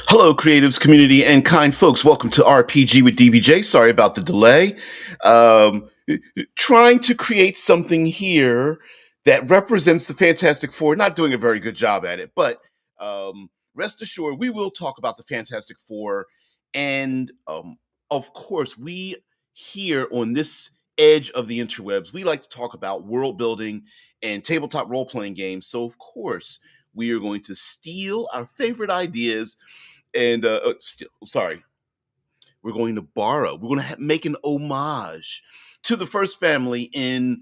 Hello, creatives, community, and kind folks. Welcome to RPG with DBJ. Sorry about the delay. Um, Trying to create something here that represents the Fantastic Four. Not doing a very good job at it, but rest assured, we will talk about the Fantastic Four. And of course, we here on this edge of the interwebs, we like to talk about world building and tabletop role playing games. So, of course, we are going to steal our favorite ideas and sorry, we're going to borrow. We're going to make an homage to the first family in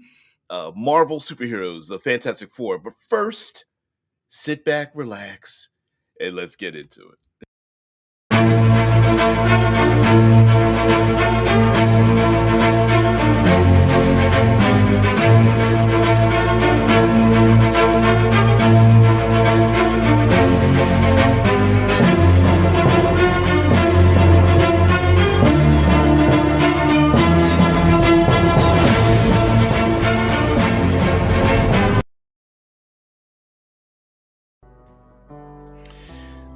Marvel superheroes, the Fantastic Four. But first, sit back, relax, and let's get into it.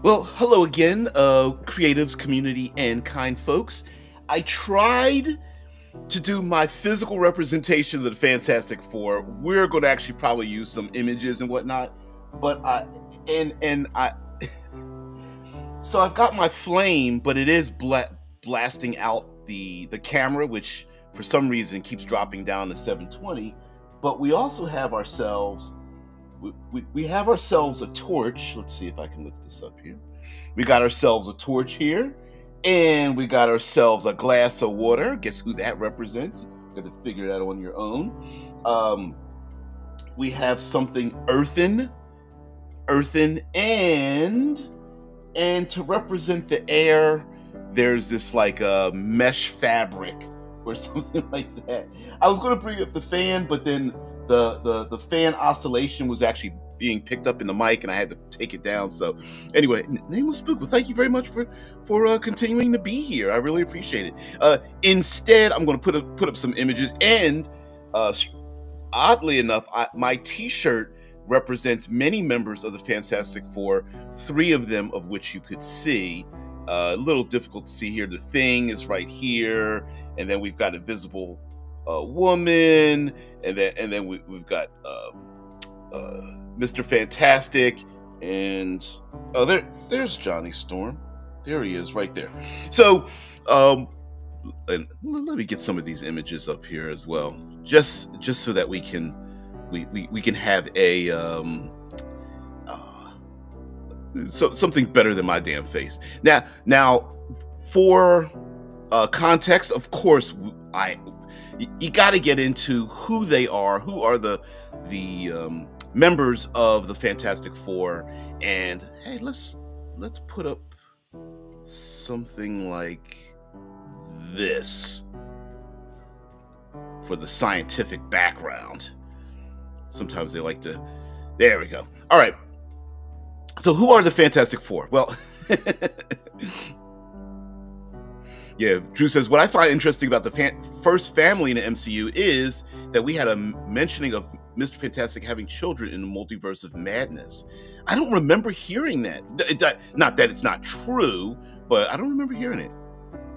Well, hello again, creatives, community, and kind folks. I tried to do my physical representation of the Fantastic Four. We're going to actually probably use some images and whatnot, but I so I've got my flame, but it is blasting out the camera, which for some reason keeps dropping down to 720. But we also have ourselves we have ourselves a torch. Let's see if I can lift this up here. We got ourselves a torch here, and we got ourselves a glass of water. Guess who that represents? You got to figure that on your own. We have something earthen, and to represent the air, there's this like a mesh fabric or something like that. I was going to bring up the fan, but then the fan oscillation was actually being picked up in the mic, and I had to take it down. So anyway, Nameless Spook, well, thank you very much for continuing to be here. I really appreciate it. Instead, I'm going to put up some images, and oddly enough, my T-shirt represents many members of the Fantastic Four, 3 of them of which you could see. A little difficult to see here. The Thing is right here, and then we've got Invisible Woman, and then we've got Mr. Fantastic, and there's Johnny Storm. There he is, right there. So, and let me get some of these images up here as well, just so that we can have a something better than my damn face. Now, for context, of course, you got to get into who they are. Who are the members of the Fantastic Four? And hey, let's put up something like this for the scientific background. Sometimes they like to. There we go. All right. So who are the Fantastic Four? Well, yeah, Drew says, what I find interesting about the first family in the MCU is that we had a mentioning of Mr. Fantastic having children in the multiverse of madness. I don't remember hearing that. Not that it's not true, but I don't remember hearing it.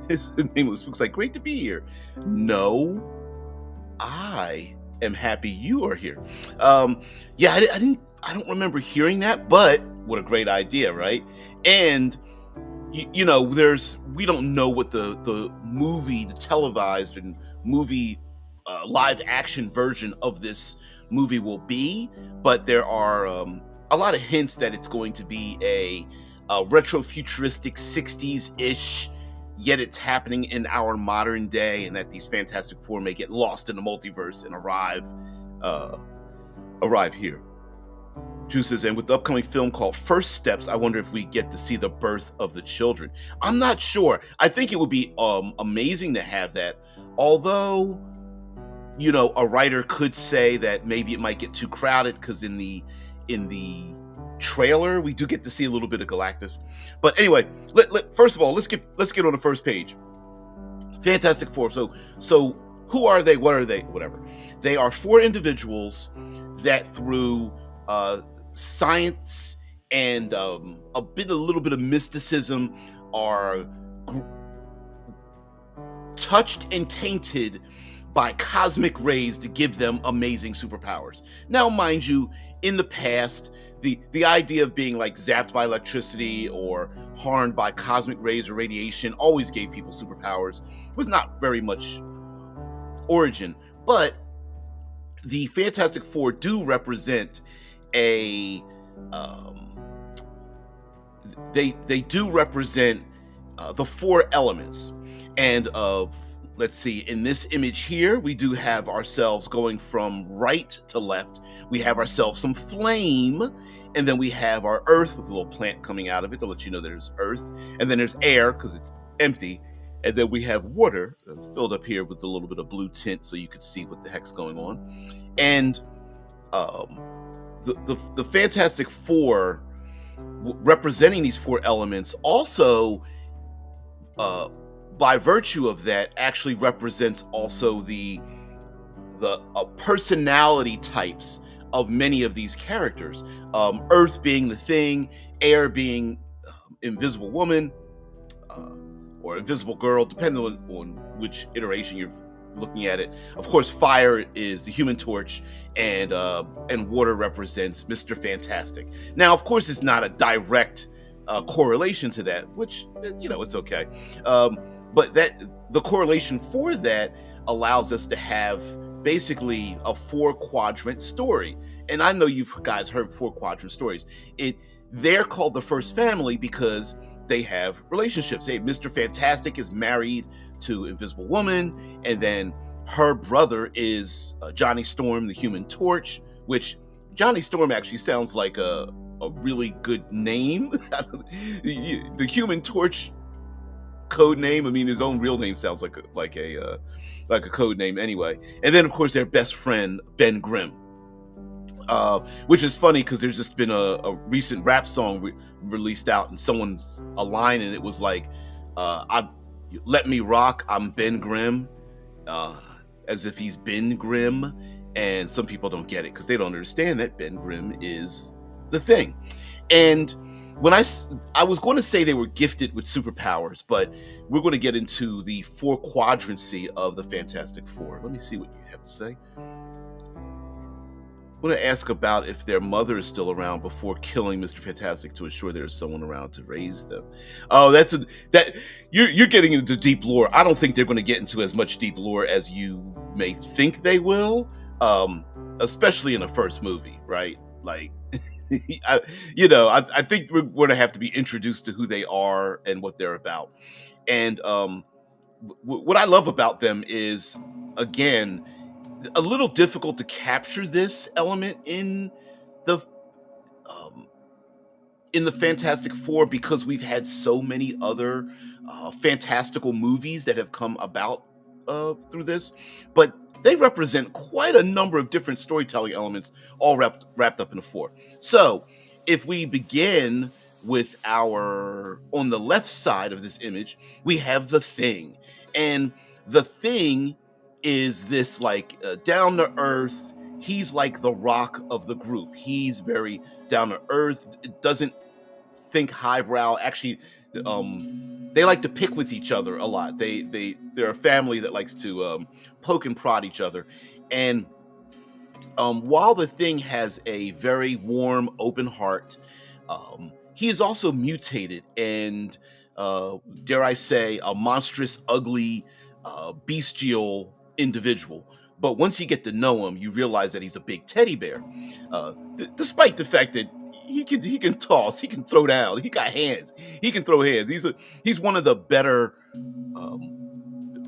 His name looks like, great to be here. No, I am happy you are here. Yeah, I don't remember hearing that, but what a great idea, right? And you know, we don't know what the movie, the televised and movie live action version of this movie will be, but there are a lot of hints that it's going to be a retro futuristic 60s-ish, yet it's happening in our modern day, and that these Fantastic Four may get lost in the multiverse and arrive here. Drew says, and with the upcoming film called First Steps, I wonder if we get to see the birth of the children. I'm not sure. I think it would be amazing to have that. Although, you know, a writer could say that maybe it might get too crowded because in the trailer we do get to see a little bit of Galactus. But anyway, first of all, let's get on the first page. Fantastic Four. So who are they? What are they? Whatever. They are 4 individuals that through science and a little bit of mysticism are touched and tainted by cosmic rays to give them amazing superpowers. Now, mind you, in the past, the idea of being like zapped by electricity or harmed by cosmic rays or radiation always gave people superpowers. It was not very much origin, but the Fantastic Four do represent a they do represent the four elements. And let's see, in this image here, we do have ourselves going from right to left. We have ourselves some flame, and then we have our earth with a little plant coming out of it to let you know there's earth, and then there's air because it's empty, and then we have water filled up here with a little bit of blue tint so you can see what the heck's going on. And the Fantastic Four, representing these four elements, also by virtue of that actually represents also the personality types of many of these characters. Earth being the Thing, air being Invisible Woman or Invisible Girl, depending on which iteration you're looking at it. Of course, fire is the Human Torch, and water represents Mr. Fantastic. Now, of course, it's not a direct correlation to that, which, it's okay. But that the correlation for that allows us to have basically a 4-quadrant story. And I know you guys heard 4-quadrant stories. They're called the first family because they have relationships. Hey, Mr. Fantastic is married to Invisible Woman, and then her brother is Johnny Storm, the Human Torch, which Johnny Storm actually sounds like a really good name. The Human Torch code name, I mean, his own real name sounds like a code name anyway. And then of course their best friend Ben Grimm, which is funny because there's just been a recent rap song released out, and someone's a line, and it was like, let me rock, I'm Ben Grimm, as if he's Ben Grimm. And some people don't get it because they don't understand that Ben Grimm is the Thing. And when I was going to say they were gifted with superpowers, but we're going to get into the 4-quadrancy of the Fantastic Four. Let me see what you have to say. I'm going to ask about if their mother is still around before killing Mr. Fantastic to ensure there's someone around to raise them. Oh, you're getting into deep lore. I don't think they're going to get into as much deep lore as you may think they will, especially in the first movie, right? Like, I think we're going to have to be introduced to who they are and what they're about. And what I love about them is, again, a little difficult to capture this element in the Fantastic Four because we've had so many other fantastical movies that have come about through this, but they represent quite a number of different storytelling elements, all wrapped up in a 4. So if we begin with on the left side of this image, we have the Thing. And the Thing is this like down to earth. He's like the rock of the group. He's very down to earth, doesn't think highbrow. Actually, they like to pick with each other a lot. They're a family that likes to poke and prod each other. And while the Thing has a very warm, open heart, he is also mutated and, dare I say, a monstrous, ugly, bestial individual. But once you get to know him, you realize that he's a big teddy bear, despite the fact that he can toss, he can throw down, he got hands, he can throw hands. He's one of the better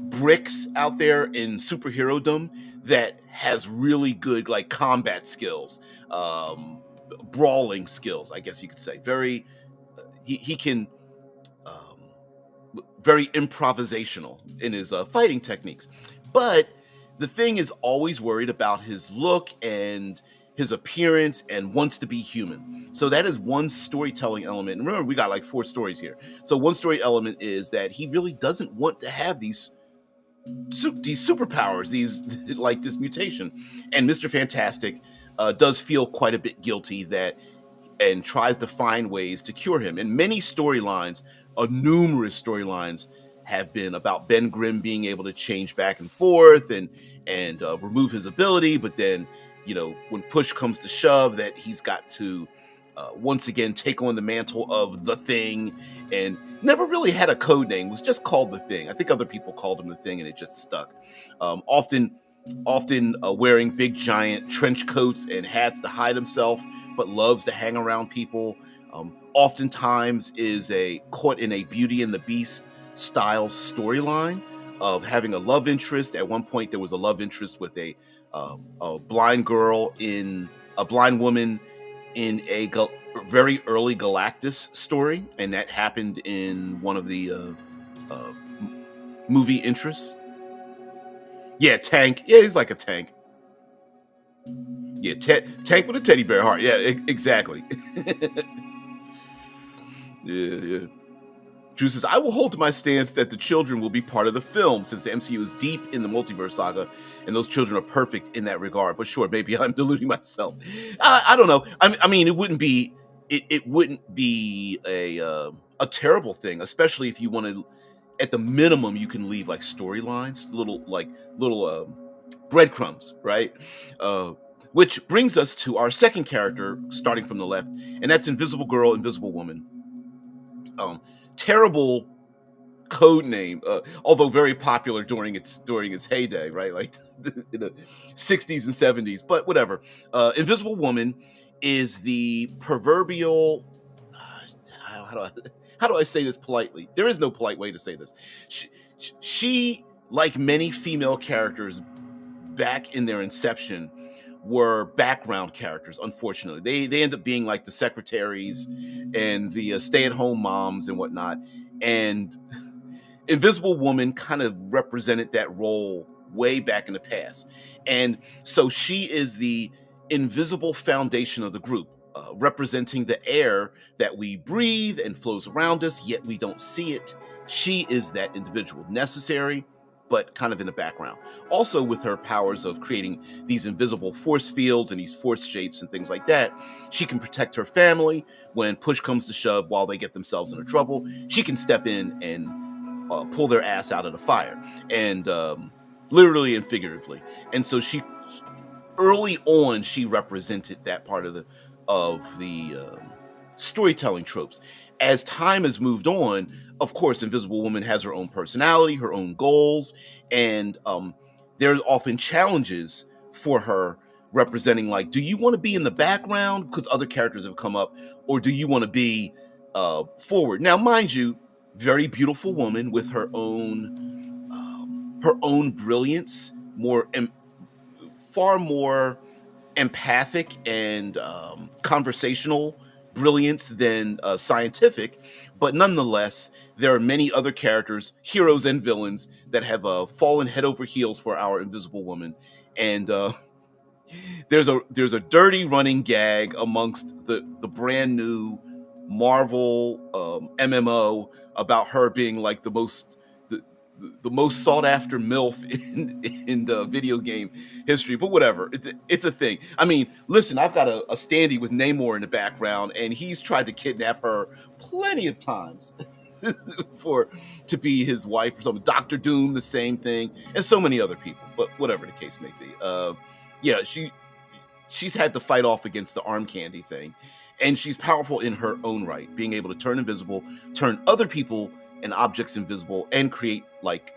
bricks out there in superhero-dom that has really good like combat skills, brawling skills, I guess you could say. Very, he can very improvisational in his fighting techniques. But the Thing is always worried about his look and his appearance and wants to be human. So that is one storytelling element. And remember, we got like 4 stories here. So one story element is that he really doesn't want to have these superpowers, this mutation. And Mr. Fantastic does feel quite a bit guilty that and tries to find ways to cure him. And many storylines, numerous storylines, have been about Ben Grimm being able to change back and forth and remove his ability, but then, when push comes to shove, that he's got to once again take on the mantle of the Thing, and never really had a code name, was just called the Thing. I think other people called him the Thing, and it just stuck. Often wearing big giant trench coats and hats to hide himself, but loves to hang around people. Oftentimes is caught in a Beauty and the Beast style storyline of having a love interest. At one point, there was a love interest with a blind woman in a very early Galactus story, and that happened in one of the movie interests. Yeah, Tank. Yeah, he's like a tank. Yeah, tank with a teddy bear heart. Yeah, exactly. Yeah. Drew says, I will hold to my stance that the children will be part of the film, since the MCU is deep in the multiverse saga, and those children are perfect in that regard. But sure, maybe I'm deluding myself. I don't know. I mean, it wouldn't be a terrible thing, especially if you want to. At the minimum, you can leave like storylines, little breadcrumbs, right? Which brings us to our second character, starting from the left, and that's Invisible Girl, Invisible Woman. Terrible code name, although very popular during its heyday, right? Like in the 60s and 70s, but whatever. Invisible Woman is the proverbial. How do I say this politely? There is no polite way to say this. She, like many female characters back in their inception, were background characters. Unfortunately, they end up being like the secretaries and the stay-at-home moms and whatnot. And Invisible Woman kind of represented that role way back in the past. And so she is the invisible foundation of the group, representing the air that we breathe and flows around us, yet we don't see it. She is that individual, necessary, but kind of in the background. Also, with her powers of creating these invisible force fields and these force shapes and things like that, she can protect her family when push comes to shove. While they get themselves into trouble, she can step in and pull their ass out of the fire, and literally and figuratively. And so early on, she represented that part of the storytelling tropes. As time has moved on, of course, Invisible Woman has her own personality, her own goals, and there's often challenges for her representing, like, do you want to be in the background because other characters have come up, or do you want to be forward? Now, mind you, very beautiful woman with her own brilliance, far more empathic and conversational brilliance than scientific, but nonetheless, there are many other characters, heroes and villains, that have fallen head over heels for our Invisible Woman. And there's a dirty running gag amongst the brand new Marvel MMO about her being like the most sought after MILF in the video game history. But whatever, it's a thing. I mean, listen, I've got a standee with Namor in the background, and he's tried to kidnap her plenty of times to be his wife or something. Dr. Doom, the same thing, and so many other people. But whatever the case may be, yeah, she's had to fight off against the arm candy thing, and she's powerful in her own right, being able to turn invisible, turn other people and objects invisible, and create like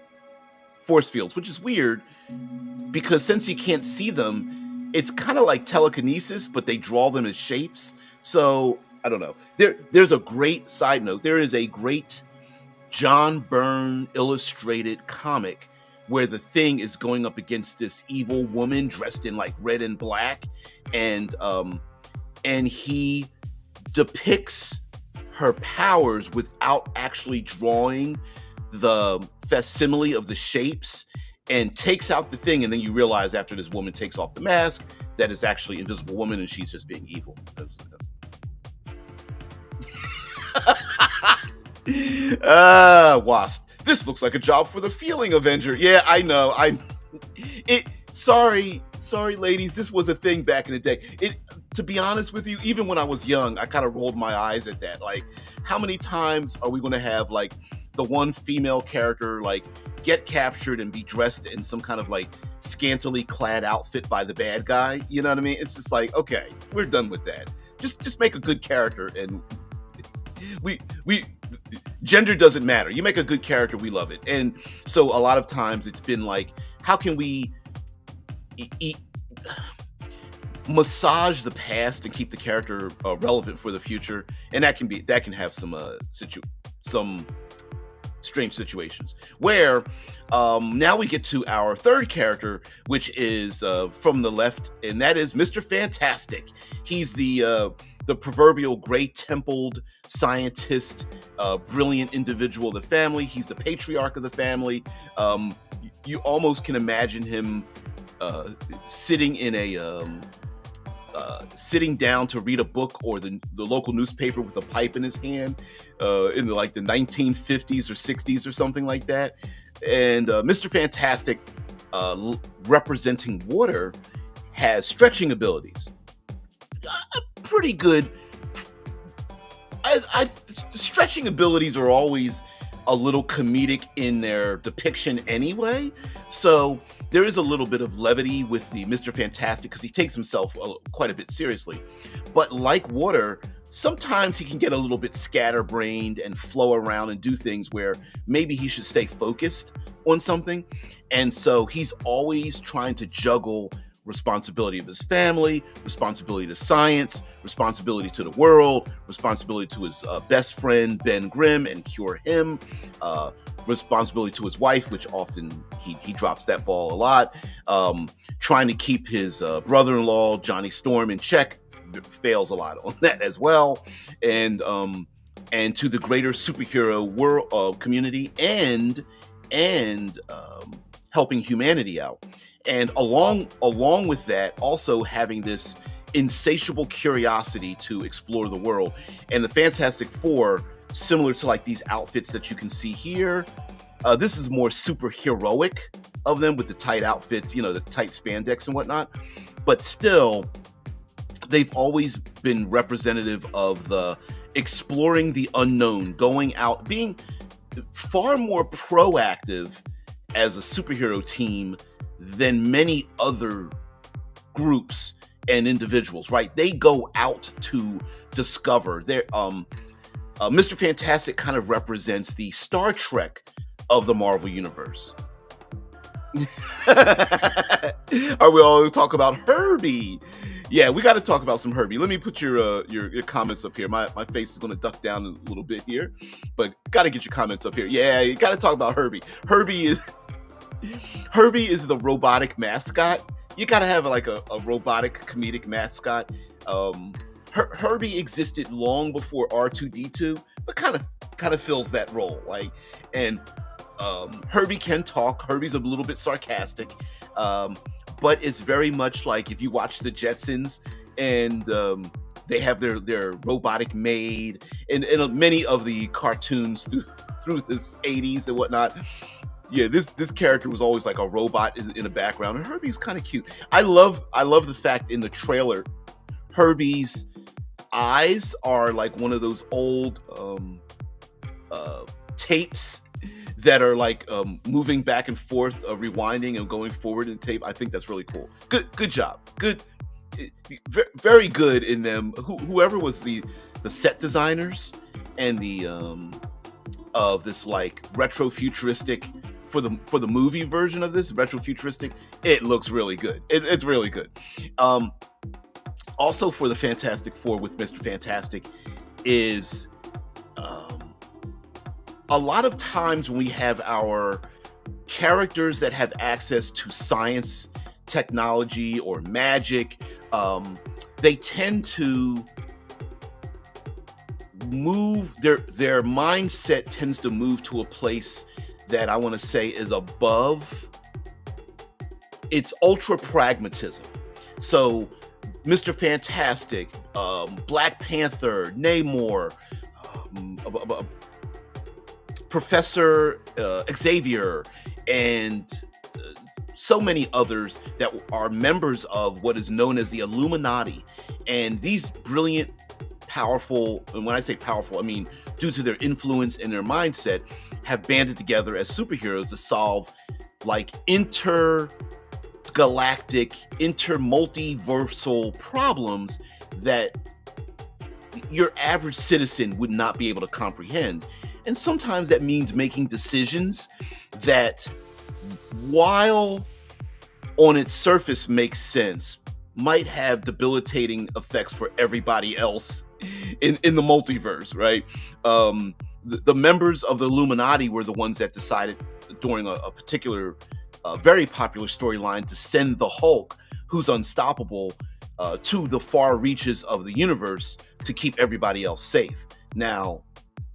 force fields, which is weird because since you can't see them, it's kind of like telekinesis, but they draw them as shapes. So I don't know. There's a great side note. There is a great John Byrne illustrated comic where the Thing is going up against this evil woman dressed in like red and black, and he depicts her powers without actually drawing the facsimile of the shapes, and takes out the Thing, and then you realize after this woman takes off the mask that it's actually Invisible Woman and she's just being evil. Wasp. This looks like a job for the Feeling Avenger. Yeah, I know. Sorry, ladies. This was a thing back in the day. to be honest with you, even when I was young, I kind of rolled my eyes at that. Like, how many times are we going to have like the one female character like get captured and be dressed in some kind of like scantily clad outfit by the bad guy? You know what I mean? It's just like, okay, we're done with that. Just make a good character, and we gender doesn't matter. You make a good character, we love it. And so a lot of times it's been like, how can we massage the past and keep the character relevant for the future? And that can have some strange situations where now we get to our third character, which is from the left, and that is Mr. Fantastic. He's the proverbial gray-templed scientist, brilliant individual of the family. He's the patriarch of the family. You almost can imagine him sitting in a sitting down to read a book or the local newspaper with a pipe in his hand in the 1950s or 60s or something like that. And Mr. Fantastic, representing water, has stretching abilities. Pretty good. Stretching abilities are always a little comedic in their depiction anyway. So there is a little bit of levity with the Mr. Fantastic because he takes himself quite a bit seriously. But like water, sometimes he can get a little bit scatterbrained and flow around and do things where maybe he should stay focused on something. And so he's always trying to juggle responsibility of his family, responsibility to science, responsibility to the world, responsibility to his best friend, Ben Grimm, and cure him, responsibility to his wife, which often he drops that ball a lot, trying to keep his brother-in-law, Johnny Storm, in check, fails a lot on that as well, and to the greater superhero world community, and helping humanity out. And along with that, also having this insatiable curiosity to explore the world. And the Fantastic Four, similar to like these outfits that you can see here, this is more superheroic of them with the tight outfits, the tight spandex and whatnot. But still, they've always been representative of the exploring the unknown, going out, being far more proactive as a superhero team than many other groups and individuals, right? They go out to discover. Mr. Fantastic kind of represents the Star Trek of the Marvel Universe. Are we all talk about Herbie? Yeah, we got to talk about some Herbie. Let me put your comments up here. My face is going to duck down a little bit here, but got to get your comments up here. Yeah, you got to talk about Herbie. Herbie is the robotic mascot. You gotta have like a robotic comedic mascot. Herbie existed long before R2-D2, but kind of fills that role. Herbie can talk. Herbie's a little bit sarcastic, but it's very much like if you watch the Jetsons and they have their robotic maid and many of the cartoons through this 80s and whatnot. Yeah, this character was always like a robot in the background, and Herbie's kind of cute. I love the fact in the trailer, Herbie's eyes are like one of those old tapes that are like moving back and forth, rewinding and going forward in tape. I think that's really cool. Good job. Good, very good in them. Whoever was the set designers and the of this like retro futuristic. For the movie version of this retro futuristic, it looks really good. It's really good. Also for the Fantastic Four with Mr. Fantastic is a lot of times when we have our characters that have access to science, technology, or magic, they tend to move their mindset tends to move to a place that I want to say is above. It's ultra pragmatism. So Mr. Fantastic, Black Panther, Namor, Professor Xavier, and so many others that are members of what is known as the Illuminati. And these brilliant, powerful, and when I say powerful, I mean due to their influence and their mindset, have banded together as superheroes to solve like intergalactic, intermultiversal problems that your average citizen would not be able to comprehend. And sometimes that means making decisions that, while on its surface makes sense, might have debilitating effects for everybody else in the multiverse, right? The members of the Illuminati were the ones that decided during a particular very popular storyline to send the Hulk, who's unstoppable, to the far reaches of the universe to keep everybody else safe. Now,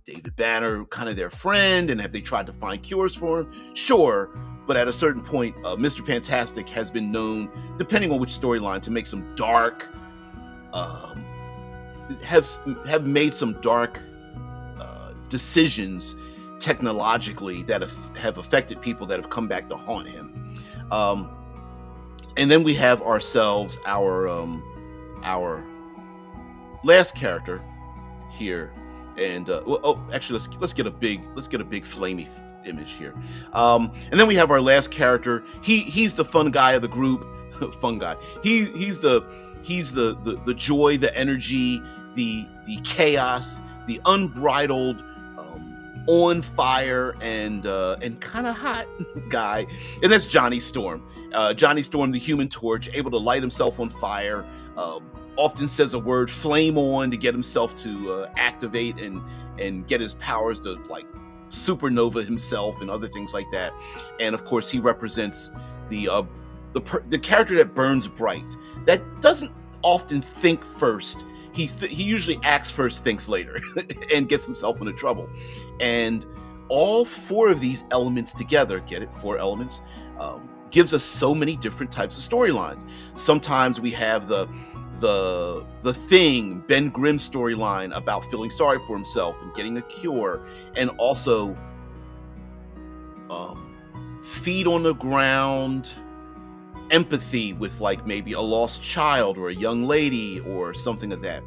David Banner, kind of their friend, and have they tried to find cures for him? Sure, but at a certain point, Mr. Fantastic has been known, depending on which storyline, to make some dark, have made some dark decisions technologically that have affected people that have come back to haunt him. And then we have ourselves our last character here, and actually let's get a big flamey image here. And then we have our last character. He's the fun guy of the group. Fun guy. He's the joy, the energy, the chaos, the unbridled, on fire and kind of hot guy, and that's Johnny Storm. Johnny Storm, the Human Torch, able to light himself on fire. Often says a word, flame on, to get himself to activate and get his powers to like supernova himself and other things like that. And of course, he represents the character that burns bright, that doesn't often think first. He usually acts first, thinks later, and gets himself into trouble. And all four of these elements together, get it? 4 elements, gives us so many different types of storylines. Sometimes we have the Thing, Ben Grimm's storyline about feeling sorry for himself and getting a cure, and also feet on the ground empathy with like maybe a lost child or a young lady or something of that.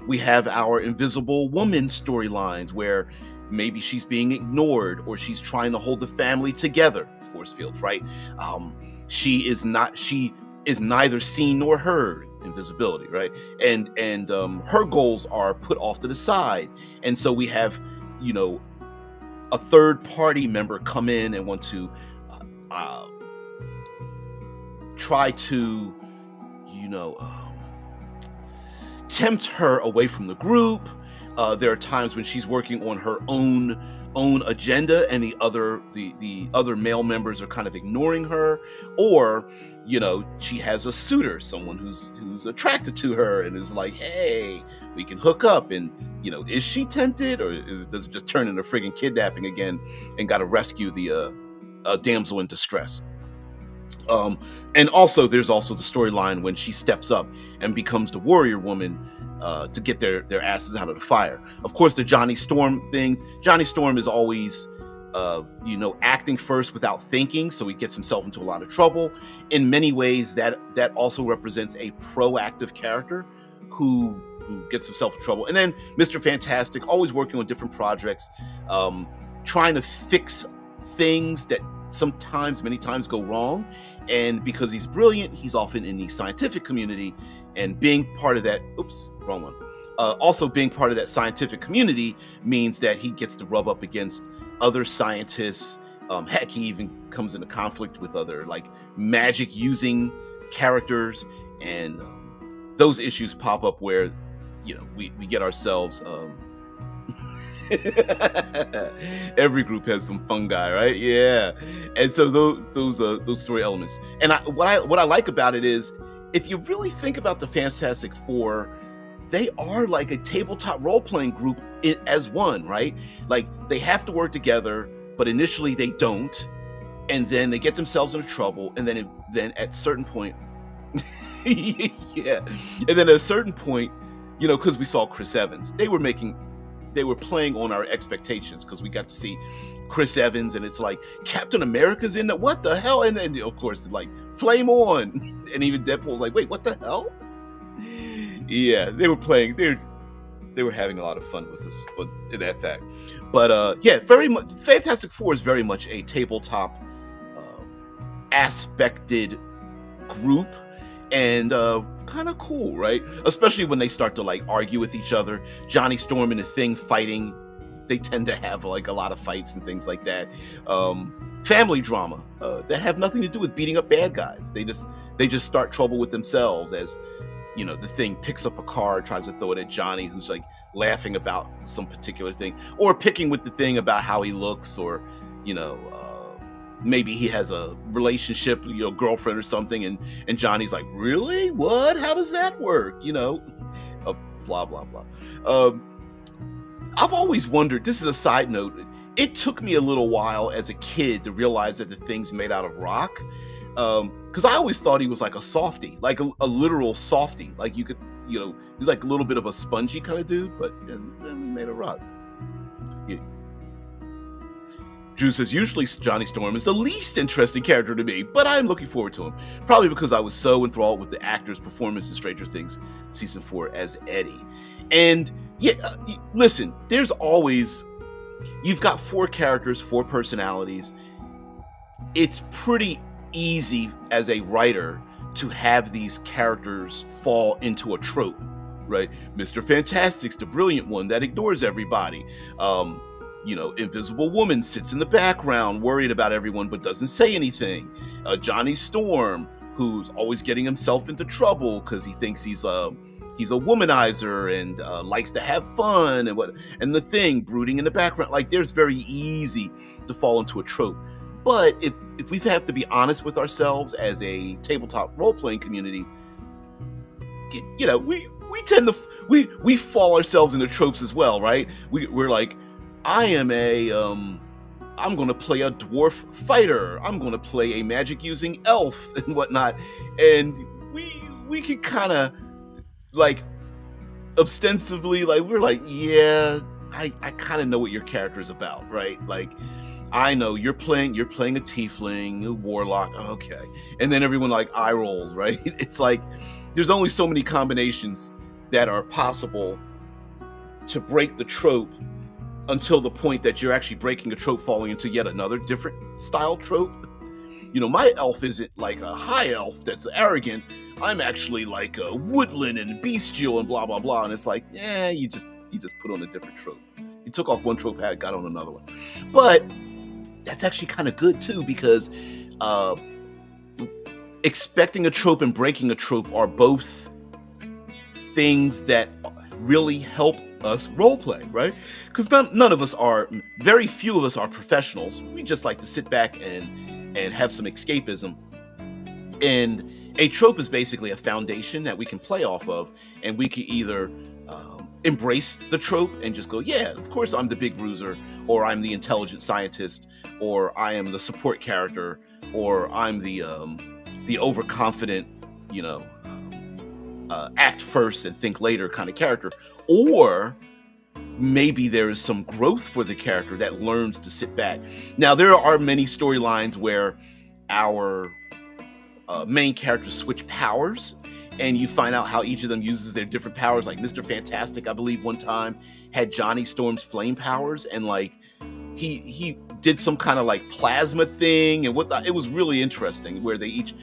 We have our Invisible Woman storylines where maybe she's being ignored or she's trying to hold the family together. Force fields, right? She is neither seen nor heard. Invisibility, right? And her goals are put off to the side, and so we have, a third party member come in and want to try to, tempt her away from the group. There are times when she's working on her own agenda, and the other male members are kind of ignoring her, or she has a suitor, someone who's attracted to her and is like, hey, we can hook up, and is she tempted, or does it just turn into friggin' kidnapping again and gotta rescue the damsel in distress? And also there's also the storyline when she steps up and becomes the warrior woman to get their asses out of the fire. Of course, the Johnny Storm things. Johnny Storm is always, acting first without thinking, so he gets himself into a lot of trouble. In many ways, that also represents a proactive character who gets himself in trouble. And then Mr. Fantastic, always working on different projects, trying to fix things that many times go wrong. And because he's brilliant, he's often in the scientific community, and being part of that, wrong one. Also being part of that scientific community means that he gets to rub up against other scientists. Heck, he even comes into conflict with other like magic using characters, and those issues pop up where, we get ourselves, every group has some fungi, right? Yeah. And so those story elements. And what I like about it is, if you really think about the Fantastic Four, they are like a tabletop role-playing group as one, right? Like, they have to work together, but initially they don't, and then they get themselves into trouble, and then at a certain point, yeah, and then at a certain point, because we saw Chris Evans, they were making they were playing on our expectations, because we got to see Chris Evans, and it's like Captain America's in that. What the hell? And then of course like flame on, and even Deadpool's like, wait, what the hell? Yeah, they were playing. They were having a lot of fun with us in that fact. But yeah, very much Fantastic Four is very much a tabletop aspected group, and kind of cool, right? Especially when they start to like argue with each other. Johnny Storm and the Thing fighting, they tend to have like a lot of fights and things like that. Family drama that have nothing to do with beating up bad guys. They just start trouble with themselves, as you know, the Thing picks up a car, tries to throw it at Johnny, who's like laughing about some particular thing, or picking with the Thing about how he looks, or you know, maybe he has a relationship, you know, girlfriend or something, and Johnny's like, really? What? How does that work? You know, blah blah blah. I've always wondered, this is a side note, it took me a little while as a kid to realize that the Thing's made out of rock, because I always thought he was like a softie, like a literal softie, like you could, you know, he's like a little bit of a spongy kind of dude, but made of rock. Yeah. Drew says, usually Johnny Storm is the least interesting character to me, but I'm looking forward to him. Probably because I was so enthralled with the actor's performance in Stranger Things Season 4 as Eddie. And yeah, listen, there's always, you've got 4 characters, 4 personalities. It's pretty easy as a writer to have these characters fall into a trope, right? Mr. Fantastic's the brilliant one that ignores everybody. You know, Invisible Woman sits in the background, worried about everyone, but doesn't say anything. Johnny Storm, who's always getting himself into trouble because he thinks he's a womanizer and likes to have fun, and the Thing brooding in the background. Like, there's very easy to fall into a trope. But if we have to be honest with ourselves as a tabletop role-playing community, you know, we tend to we fall ourselves into tropes as well, right? We're like, I'm going to play a dwarf fighter. I'm going to play a magic-using elf and whatnot. And we can kind of, like, ostensibly, like, we're like, yeah, I kind of know what your character is about, right? Like, I know you're playing a tiefling, a warlock, okay. And then everyone, like, eye rolls, right? It's like, there's only so many combinations that are possible to break the trope, until the point that you're actually breaking a trope, falling into yet another different style trope. You know, my elf isn't like a high elf that's arrogant. I'm actually like a woodland and bestial and blah blah blah. And it's like, yeah, you just put on a different trope. You took off one trope hat, got on another one. But that's actually kind of good too, because expecting a trope and breaking a trope are both things that really help us roleplay, right? Because none of us are, very few of us are professionals. We just like to sit back and have some escapism. And a trope is basically a foundation that we can play off of, and we can either embrace the trope and just go, yeah, of course I'm the big bruiser, or I'm the intelligent scientist, or I am the support character, or I'm the overconfident, you know, act first and think later kind of character. Or maybe there is some growth for the character that learns to sit back. Now, there are many storylines where our main characters switch powers, and you find out how each of them uses their different powers. Like Mr. Fantastic, I believe one time had Johnny Storm's flame powers, and like he did some kind of like plasma thing and whatnot. It was really interesting where they each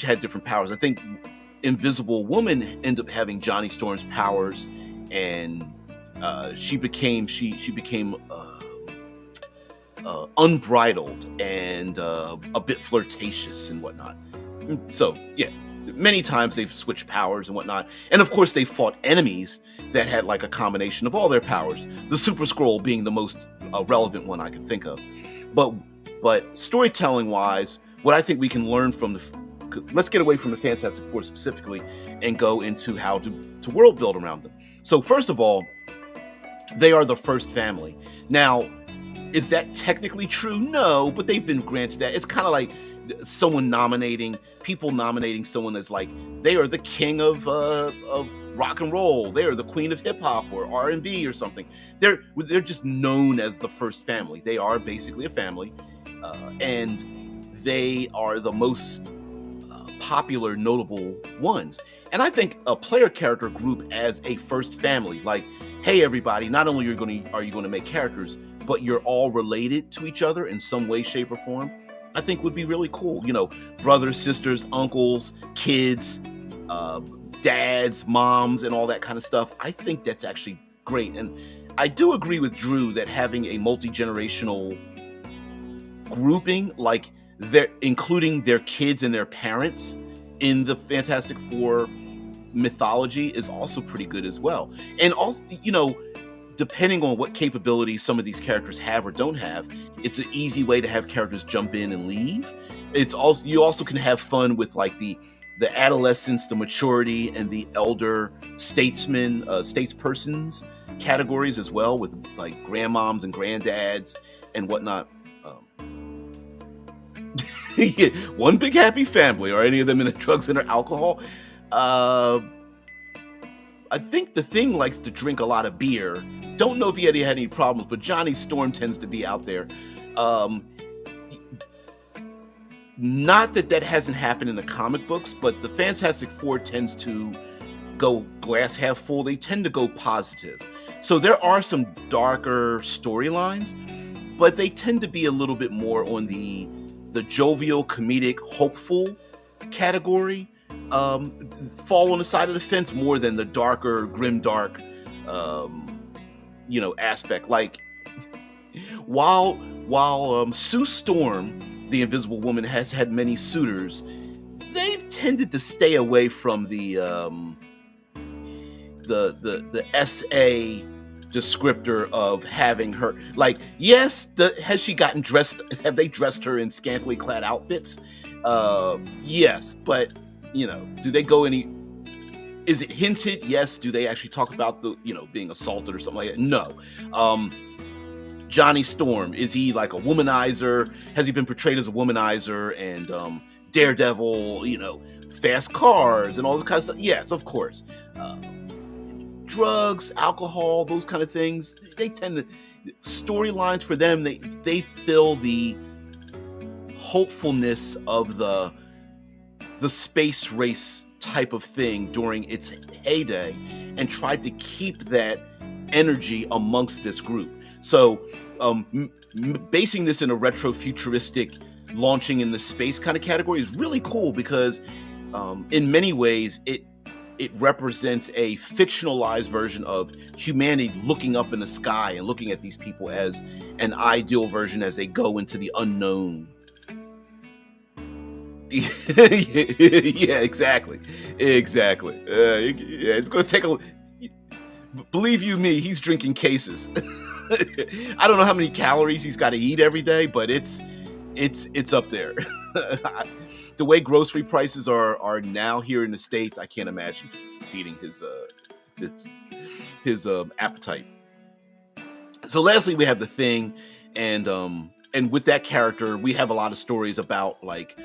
had different powers. I think Invisible Woman ended up having Johnny Storm's powers, and she became unbridled and a bit flirtatious and whatnot. So yeah, many times they've switched powers and whatnot, and of course they fought enemies that had like a combination of all their powers. The Super Scroll being the most relevant one I can think of. But storytelling wise, what I think we can learn from let's get away from the Fantastic Four specifically and go into how to world build around them. So first of all, they are the first family. Now, is that technically true? No, but they've been granted that. It's kind of like people nominating someone as like, they are the king of rock and roll. They're the queen of hip hop or R&B or something. They're just known as the first family. They are basically a family, and they are the most popular, notable ones. And I think a player character group as a first family, like, hey everybody, not only are you going to make characters, but you're all related to each other in some way, shape, or form, I think would be really cool. Brothers, sisters, uncles, kids, dads, moms, and all that kind of stuff. I think that's actually great. And I do agree with Drew that having a multi-generational grouping, like including their kids and their parents in the Fantastic Four mythology, is also pretty good as well. And also, depending on what capabilities some of these characters have or don't have, it's an easy way to have characters jump in and leave. You also can have fun with like the adolescence, the maturity, and the elder statespersons categories as well, with like grandmoms and granddads and whatnot. One big happy family, or any of them into drugs and or alcohol. I think the Thing likes to drink a lot of beer. Don't know if he had any problems, but Johnny Storm tends to be out there. Not that hasn't happened in the comic books, but the Fantastic Four tends to go glass half full. They tend to go positive. So there are some darker storylines, but they tend to be a little bit more on the jovial, comedic, hopeful category. Fall on the side of the fence more than the darker, grimdark, aspect. Like, while Sue Storm, the Invisible Woman, has had many suitors, they've tended to stay away from the SA descriptor of having her, like, yes, has she gotten dressed? Have they dressed her in scantily clad outfits? Yes, but do they go any? Is it hinted? Yes. Do they actually talk about the being assaulted or something like that? No. Johnny Storm, is he like a womanizer? Has he been portrayed as a womanizer? And Daredevil, fast cars and all this kind of stuff? Yes, of course. Drugs, alcohol, those kind of things. They tend to storylines for them. They fill the hopefulness of the space race type of thing during its heyday, and tried to keep that energy amongst this group. So basing this in a retro-futuristic launching in the space kind of category is really cool, because in many ways it represents a fictionalized version of humanity looking up in the sky and looking at these people as an ideal version as they go into the unknown. Yeah, exactly. It's going to take believe you me, he's drinking cases. I don't know how many calories he's got to eat every day, but it's up there. The way grocery prices are now here in the States, I can't imagine feeding his appetite. So lastly, we have the Thing, and with that character, we have a lot of stories about like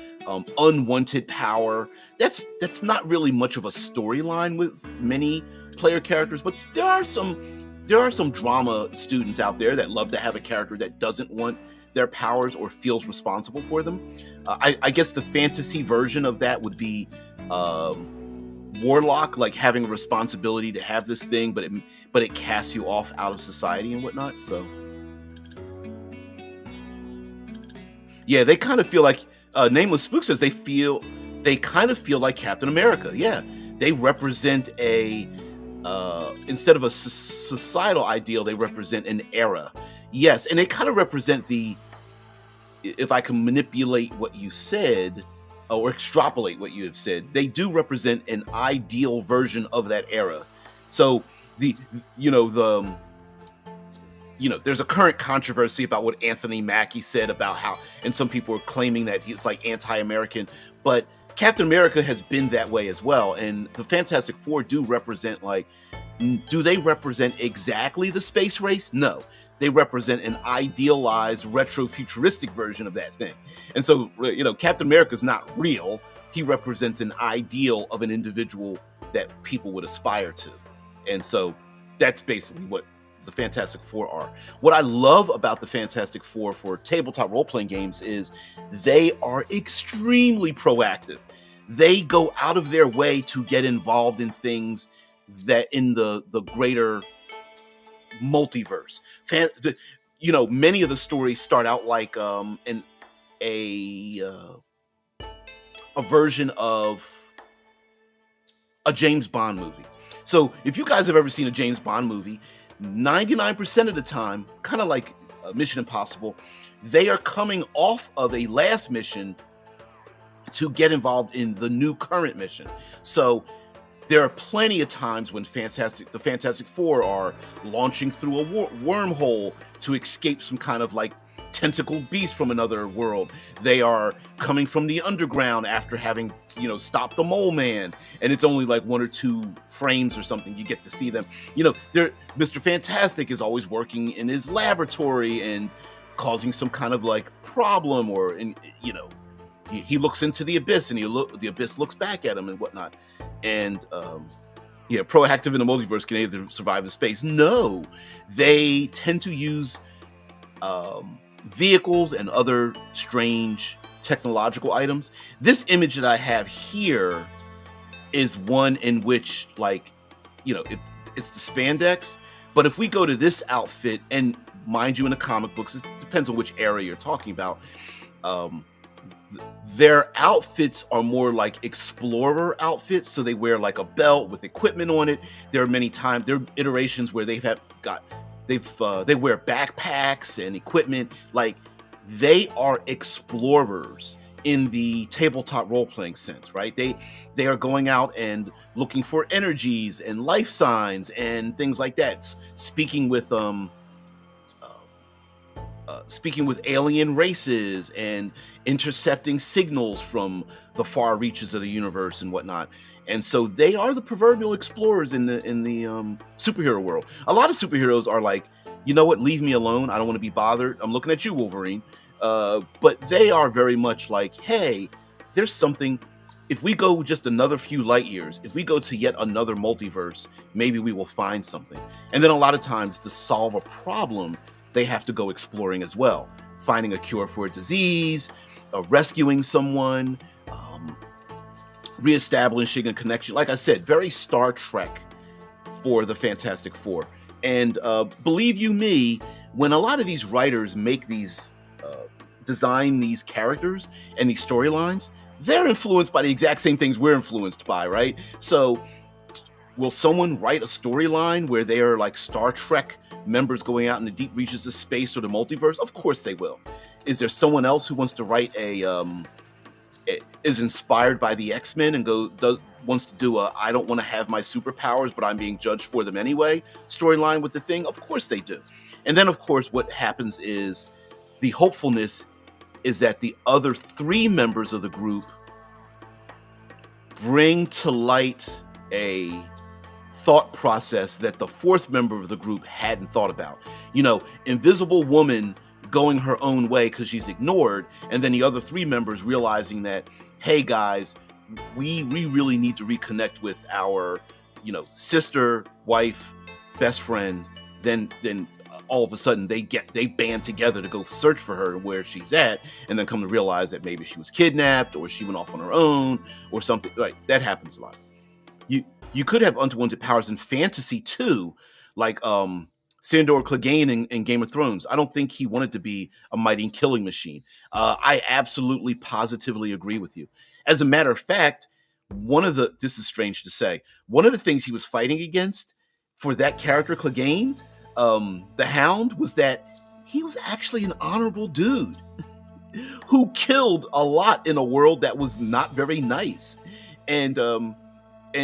unwanted power. That's not really much of a storyline with many player characters, but there are some drama students out there that love to have a character that doesn't want their powers or feels responsible for them. I guess the fantasy version of that would be Warlock, like having a responsibility to have this thing, but it casts you off out of society and whatnot. So yeah, they kind of feel like Nameless Spook says they kind of feel like Captain America. Yeah, they represent instead of a societal ideal, they represent an era. Yes, and they kind of represent if I can manipulate what you said or extrapolate what you have said, they do represent an ideal version of that era. So there's a current controversy about what Anthony Mackie said about how, and some people are claiming that he's like anti-American, but Captain America has been that way as well. And the Fantastic Four do represent do they represent exactly the space race? No. They represent an idealized retro-futuristic version of that thing. And so, Captain America's not real. He represents an ideal of an individual that people would aspire to. And so that's basically what the Fantastic Four are. What I love about the Fantastic Four for tabletop role-playing games is they are extremely proactive. They go out of their way to get involved in things that in the greater multiverse. Many of the stories start out like a version of a James Bond movie. So if you guys have ever seen a James Bond movie, 99% of the time, kind of like Mission Impossible, they are coming off of a last mission to get involved in the new current mission. So there are plenty of times when the Fantastic Four are launching through a wormhole to escape some kind of like tentacled beast from another world. They are coming from the underground after having, stopped the Mole Man, and it's only like 1 or 2 frames or something. You get to see them. Mr. Fantastic is always working in his laboratory and causing some kind of like problem, or he looks into the abyss and the abyss looks back at him and whatnot. And proactive in the multiverse can either survive in space. No, they tend to use vehicles and other strange technological items. This image that I have here is one in which, like, it's the spandex. But if we go to this outfit, and mind you, in the comic books, it depends on which area you're talking about. Their outfits are more like explorer outfits, so they wear like a belt with equipment on it. There are many times, there are iterations where they wear backpacks and equipment. Like, they are explorers in the tabletop role-playing sense, right? They are going out and looking for energies and life signs and things like that. Speaking with alien races and intercepting signals from the far reaches of the universe and whatnot. And so they are the proverbial explorers in the superhero world. A lot of superheroes are like, you know what, leave me alone. I don't want to be bothered. I'm looking at you, Wolverine. But they are very much like, hey, there's something. If we go just another few light years, if we go to yet another multiverse, maybe we will find something. And then a lot of times, to solve a problem, they have to go exploring as well, finding a cure for a disease, rescuing someone, reestablishing a connection. Like I said, very Star Trek for the Fantastic Four. And believe you me, when a lot of these writers make these, design these characters and these storylines, they're influenced by the exact same things we're influenced by, right? So will someone write a storyline where they are like Star Trek members going out in the deep reaches of space or the multiverse? Of course they will. Is there someone else who wants to write is inspired by the X-Men and wants to do a I don't want to have my superpowers, but I'm being judged for them anyway storyline with the Thing? Of course they do. And then, of course, what happens is the hopefulness is that the other 3 members of the group bring to light a thought process that the 4th member of the group hadn't thought about. Invisible Woman going her own way because she's ignored, and then the other 3 members realizing that, hey guys, we really need to reconnect with our, sister, wife, best friend. Then all of a sudden they band together to go search for her and where she's at, and then come to realize that maybe she was kidnapped or she went off on her own or something. Right, that happens a lot. You could have unwanted powers in fantasy too, like Sandor Clegane in Game of Thrones. I don't think he wanted to be a mighty killing machine. I absolutely positively agree with you. As a matter of fact, this is strange to say, one of the things he was fighting against for that character Clegane, the Hound, was that he was actually an honorable dude who killed a lot in a world that was not very nice. And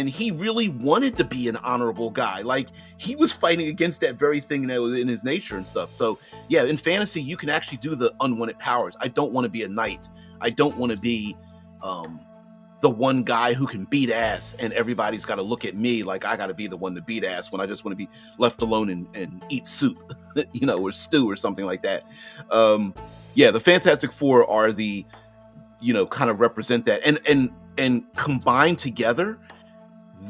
he really wanted to be an honorable guy. Like, he was fighting against that very thing that was in his nature and stuff. So yeah, in fantasy, you can actually do the unwanted powers. I don't want to be a knight. I don't want to be the one guy who can beat ass and everybody's got to look at me like I got to be the one to beat ass when I just want to be left alone and eat soup, or stew or something like that. The Fantastic Four are the, kind of represent that and combined together.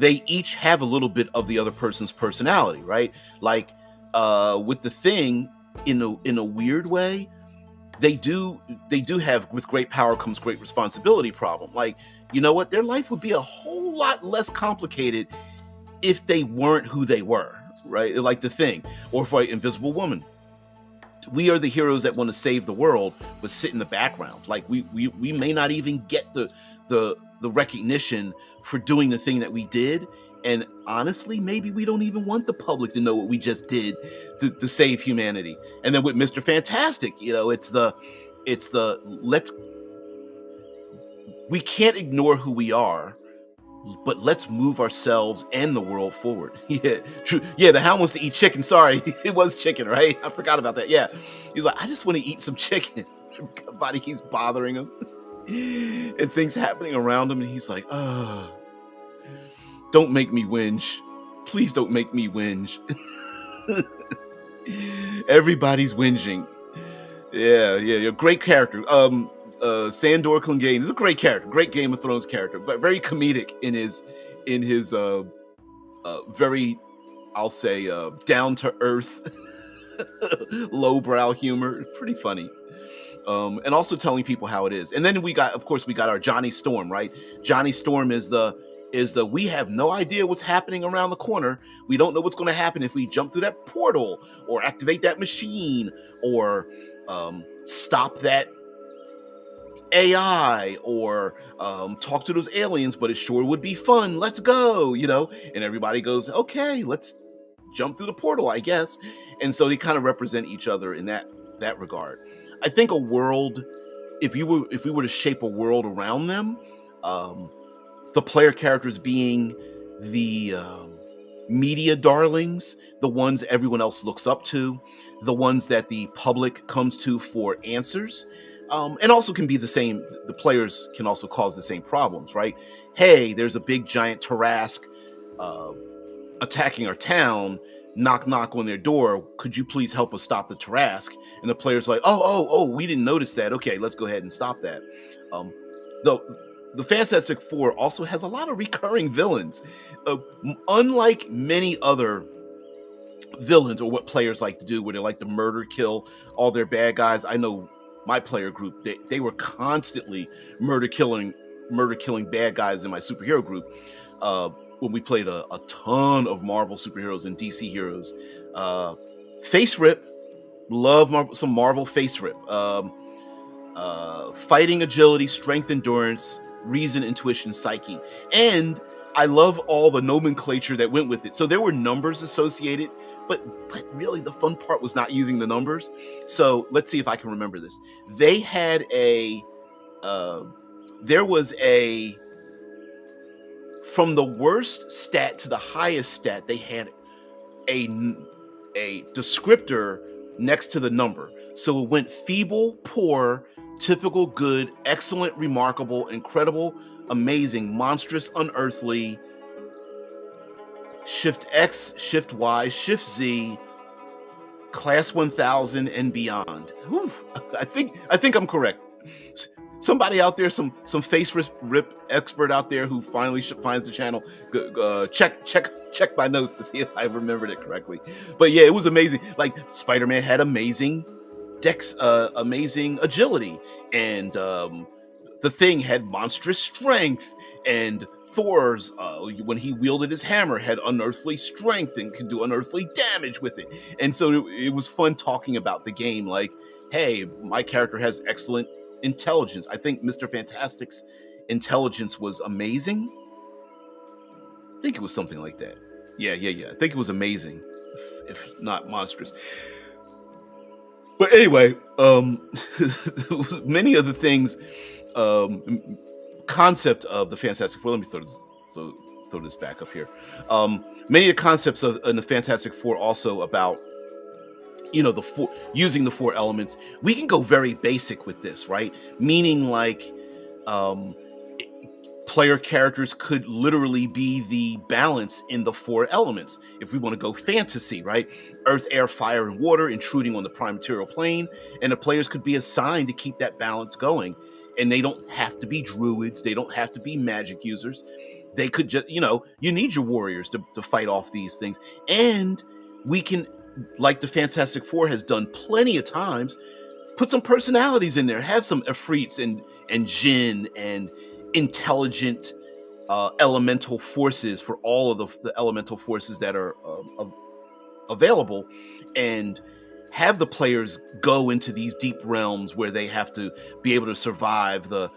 they each have a little bit of the other person's personality, right? Like with the Thing, in a weird way, they do have, with great power comes great responsibility problem. Like, you know what? Their life would be a whole lot less complicated if they weren't who they were, right? Like the Thing, or for Invisible Woman. We are the heroes that want to save the world, but sit in the background. Like we may not even get the recognition for doing the thing that we did. And honestly, maybe we don't even want the public to know what we just did to save humanity. And then with Mr. Fantastic, you know, it's the we can't ignore who we are, but let's move ourselves and the world forward. Yeah, true. Yeah, the Hound wants to eat chicken. Sorry, it was chicken, right? I forgot about that. Yeah, he's like, I just want to eat some chicken. Body keeps bothering him, and things happening around him, and he's like, oh, don't make me whinge. Please don't make me whinge. Everybody's whinging. Yeah. Great character. Sandor Clegane is a great character, great Game of Thrones character, but very comedic in his very, I'll say, down to earth, lowbrow humor. Pretty funny, and also telling people how it is. And then we got our Johnny Storm, right? Johnny Storm is the we have no idea what's happening around the corner. We don't know what's going to happen if we jump through that portal or activate that machine or stop that AI or talk to those aliens, but it sure would be fun. Let's go, you know? And everybody goes, okay, let's jump through the portal, I guess. And so they kind of represent each other in that regard. I think a world, if we were to shape a world around them, the player characters being the media darlings, the ones everyone else looks up to, the ones that the public comes to for answers. And also can be the same, the players can also cause the same problems, right? Hey, there's a big giant Tarrasque attacking our town, knock on their door, could you please help us stop the Tarrasque? And the player's like, oh, we didn't notice that. Okay, let's go ahead and stop that. The Fantastic Four also has a lot of recurring villains. Unlike many other villains, or what players like to do, where they like to murder, kill all their bad guys. I know my player group, they were constantly murder killing bad guys in my superhero group when we played a ton of Marvel superheroes and DC heroes. Face rip, love some Marvel face rip. Fighting agility, strength, endurance, reason, intuition, psyche. And I love all the nomenclature that went with it. So there were numbers associated, but really the fun part was not using the numbers. So let's see if I can remember this. They had there was from the worst stat to the highest stat, they had a descriptor next to the number. So it went feeble, poor, typical, good, excellent, remarkable, incredible, amazing, monstrous, unearthly, Shift X, Shift Y, Shift Z, Class 1000 and beyond. Whew. I think I'm correct. Somebody out there, some face rip expert out there who finally finds the channel, check my notes to see if I remembered it correctly. But yeah, it was amazing. Like Spider-Man had amazing amazing agility, and the Thing had monstrous strength, and Thor's, when he wielded his hammer, had unearthly strength and could do unearthly damage with it. And so it was fun talking about the game. Like, hey, my character has excellent intelligence. I think Mr. Fantastic's intelligence was amazing. I think it was something like that. Yeah. I think it was amazing, if not monstrous. But anyway, many of the things, concept of the Fantastic Four. Let me throw this back up here. Many of the concepts in the Fantastic Four also about, you know, using the four elements. We can go very basic with this, right? Meaning like, player characters could literally be the balance in the four elements. If we want to go fantasy, right? Earth, air, fire, and water intruding on the prime material plane, and the players could be assigned to keep that balance going. And they don't have to be druids. They don't have to be magic users. they could just, you need your warriors to fight off these things. And we can, like the Fantastic Four has done plenty of times, put some personalities in there, have some Ifrits and Jinn and intelligent elemental forces for all of the elemental forces that are available, and have the players go into these deep realms where they have to be able to survive the,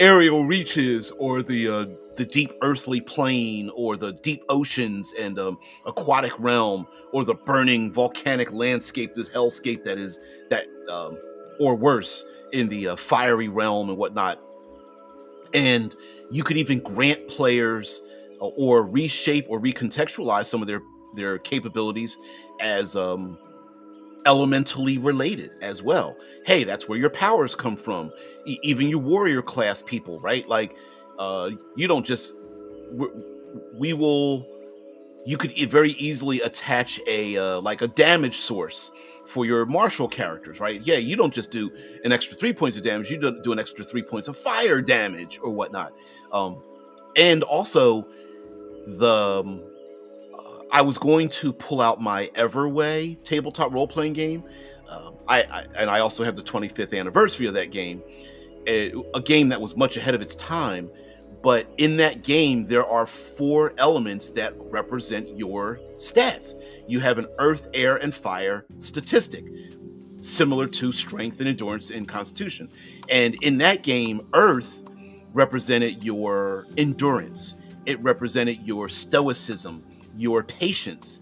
aerial reaches, or the deep earthly plane, or the deep oceans and aquatic realm, or the burning volcanic landscape, this hellscape that or worse, in the fiery realm and whatnot. And you could even grant players or reshape or recontextualize some of their capabilities as elementally related as well. Hey, that's where your powers come from. Even you warrior class people, right? Like, you don't just we will. You could very easily attach like a damage source for your martial characters, right? Yeah, you don't just do an extra 3 points of damage; you do an extra 3 points of fire damage or whatnot. And also, I was going to pull out my Everway tabletop role playing game. I also have the 25th anniversary of that game, a game that was much ahead of its time. But in that game, there are 4 elements that represent your stats. You have an earth, air, and fire statistic, similar to strength and endurance and constitution. And in that game, earth represented your endurance. It represented your stoicism, your patience,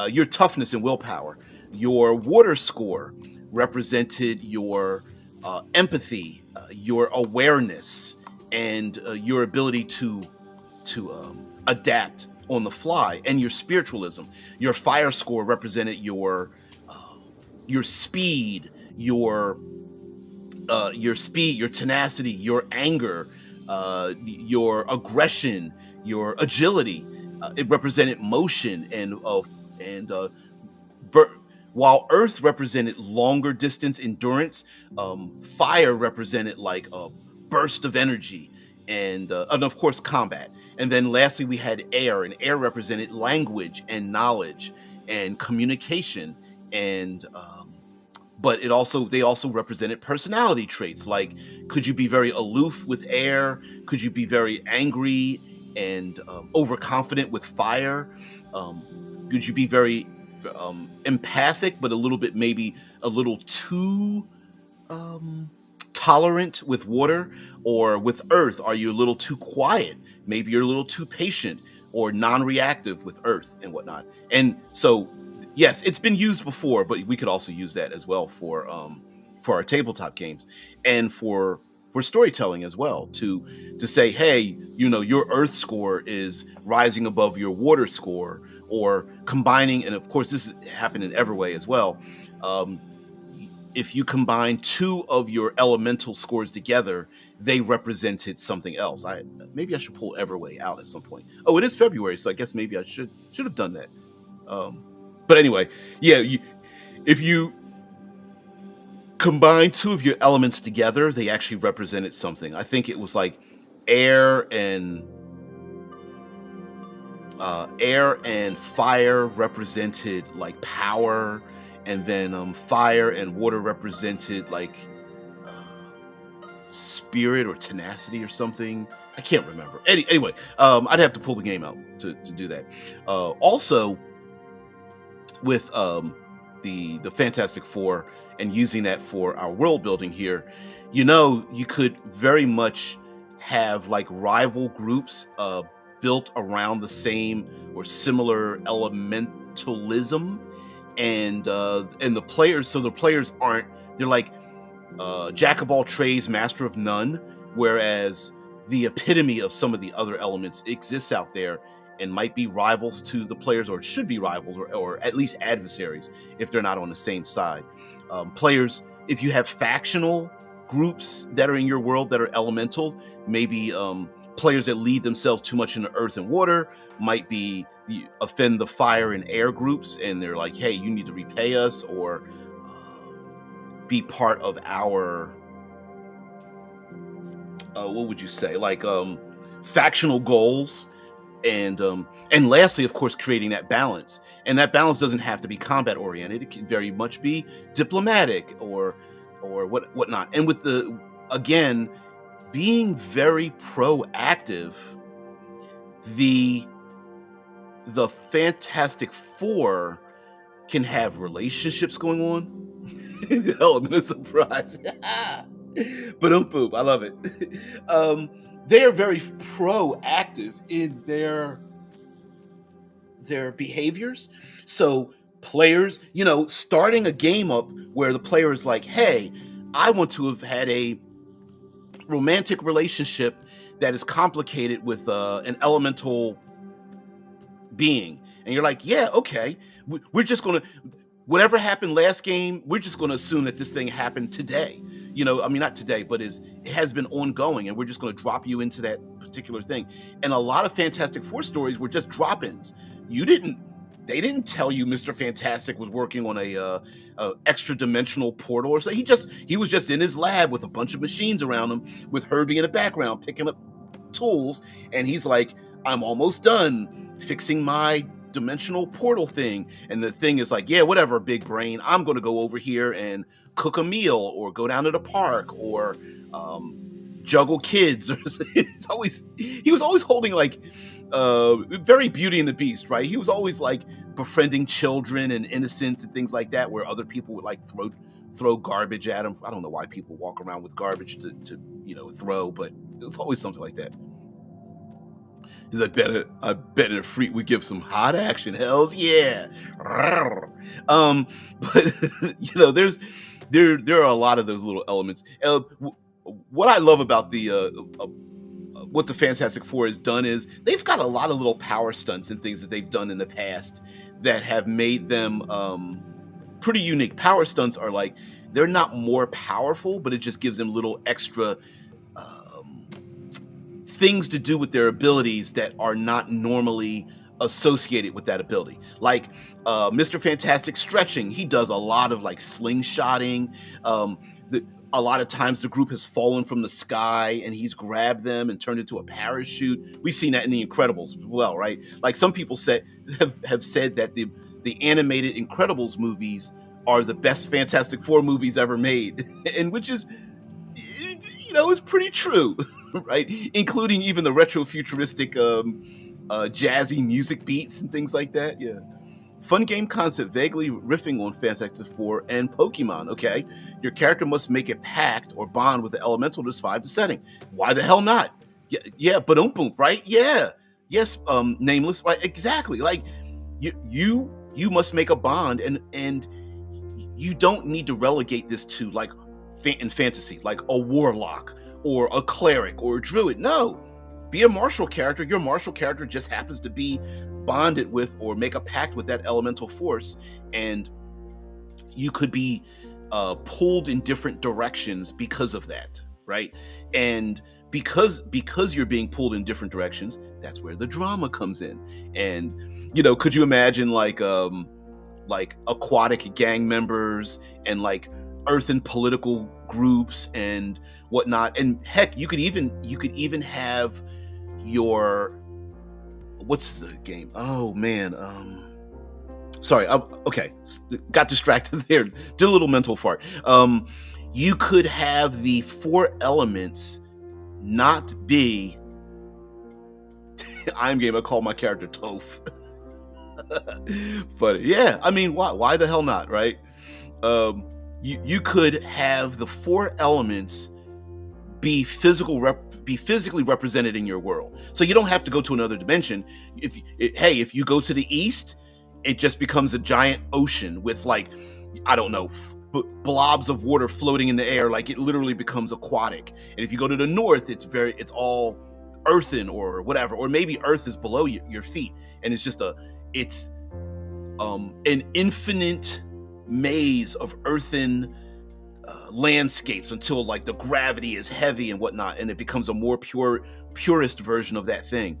your toughness and willpower. Your water score represented your empathy, your awareness, and your ability to adapt on the fly, and your spiritualism. Your fire score represented your speed, your speed, your tenacity, your anger, your aggression, your agility. It represented motion and while earth represented longer distance endurance, fire represented like a burst of energy and of course combat. And then lastly, we had air, and air represented language and knowledge and communication. And but they also represented personality traits. Like, could you be very aloof with air? Could you be very angry and overconfident with fire? Could you be very empathic, but a little bit, maybe a little too tolerant with water? Or with earth, are you a little too quiet? Maybe you're a little too patient or non-reactive with earth and whatnot. And so, yes, it's been used before, but we could also use that as well for our tabletop games and for storytelling as well, to say, hey, your earth score is rising above your water score, or combining. And of course, this happened in Everway as well. If you combine 2 of your elemental scores together, they represented something else. Maybe I should pull Everway out at some point. Oh, it is February, so I guess maybe I should have done that. But anyway, yeah, if you combine 2 of your elements together, they actually represented something. I think it was like air and fire represented like power, and then fire and water represented like spirit or tenacity or something. I can't remember. Anyway, I'd have to pull the game out to do that. Also, with the Fantastic Four and using that for our world building here, you could very much have like rival groups built around the same or similar elementalism, and the players. So the players they're like jack of all trades, master of none, whereas the epitome of some of the other elements exists out there and might be rivals to the players, or should be rivals, or at least adversaries if they're not on the same side. Players, if you have factional groups that are in your world that are elemental, maybe players that lead themselves too much into earth and water might offend the fire and air groups, and they're like, hey, you need to repay us, or be part of our what would you say, like factional goals, and lastly, of course, creating that balance. And that balance doesn't have to be combat oriented. It can very much be diplomatic or whatnot. And with the again being very proactive, the Fantastic Four can have relationships going on. The element of surprise. But boom, I love it. They are very proactive in their behaviors. So players, starting a game up where the player is like, hey, I want to have had a romantic relationship that is complicated with an elemental being. And you're like, yeah, okay. We're just going to, whatever happened last game, we're just going to assume that this thing happened today. I mean, not today, but it has been ongoing, and we're just going to drop you into that particular thing. And a lot of Fantastic Four stories were just drop-ins. They didn't tell you Mr. Fantastic was working on a extra dimensional portal or something. He was just in his lab with a bunch of machines around him, with Herbie in the background picking up tools, and he's like, I'm almost done fixing my dimensional portal thing. And the thing is like, yeah, whatever, big brain, I'm going to go over here and cook a meal or go down to the park or juggle kids. He was always holding like very Beauty and the Beast, right? He was always like befriending children and innocents and things like that, where other people would like throw garbage at him. I don't know why people walk around with garbage to throw, but it's always something like that. He's like, I bet a freak would give some hot action. Hells yeah. But there are a lot of those little elements. What I love about what the Fantastic Four has done is they've got a lot of little power stunts and things that they've done in the past that have made them pretty unique. Power stunts are like, they're not more powerful, but it just gives them little extra things to do with their abilities that are not normally associated with that ability. Like Mr. Fantastic stretching, he does a lot of like slingshotting. A lot of times the group has fallen from the sky and he's grabbed them and turned into a parachute. We've seen that in the Incredibles as well, right? Like some people have said that the animated Incredibles movies are the best Fantastic Four movies ever made, and which is, it's pretty true, right? Including even the retro-futuristic jazzy music beats and things like that. Yeah. Fun game concept, vaguely riffing on Fantastic Four and Pokemon. Okay, your character must make a pact or bond with the elemental to survive the setting. Why the hell not? Yeah, boom, right? Yeah, yes, Nameless, right? Exactly. Like you must make a bond, and you don't need to relegate this to like in fantasy, like a warlock or a cleric or a druid. No, be a martial character. Your martial character just happens to be bonded with or make a pact with that elemental force, and you could be pulled in different directions because of that, right? And because you're being pulled in different directions, that's where the drama comes in. And could you imagine like aquatic gang members and like earthen political groups and whatnot? And heck, you could even have your, what's the game? Oh man, sorry. Okay, got distracted there. Did a little mental fart. You could have the four elements not be. I'm game. I call my character Toph. But yeah, I mean, why the hell not, right? You could have the four elements be physically represented in your world, so you don't have to go to another dimension. If you go to the east, it just becomes a giant ocean with like, I don't know, blobs of water floating in the air. Like it literally becomes aquatic. And if you go to the north, it's all earthen or whatever, or maybe earth is below your feet, and it's just an infinite maze of earthen landscapes until like the gravity is heavy and whatnot, and it becomes a more purest version of that thing.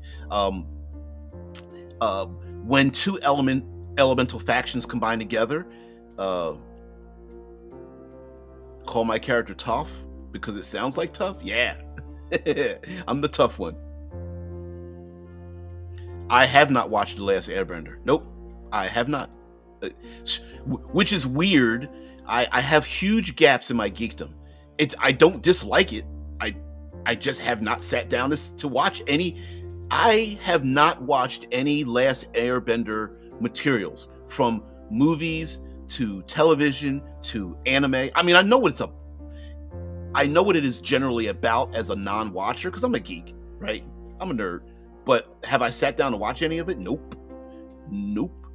When two elemental factions combine together, call my character tough because it sounds like tough. Yeah. I'm the tough one. I have not watched The Last Airbender. Nope, I have not. Uh, which is weird. I have huge gaps in my geekdom. I don't dislike it. I I just have not sat down to watch any. I have not watched any Last Airbender materials, from movies to television to anime. I mean, I know what it is generally about as a non-watcher, because I'm a geek, right? I'm a nerd. But have I sat down to watch any of it? Nope. Nope.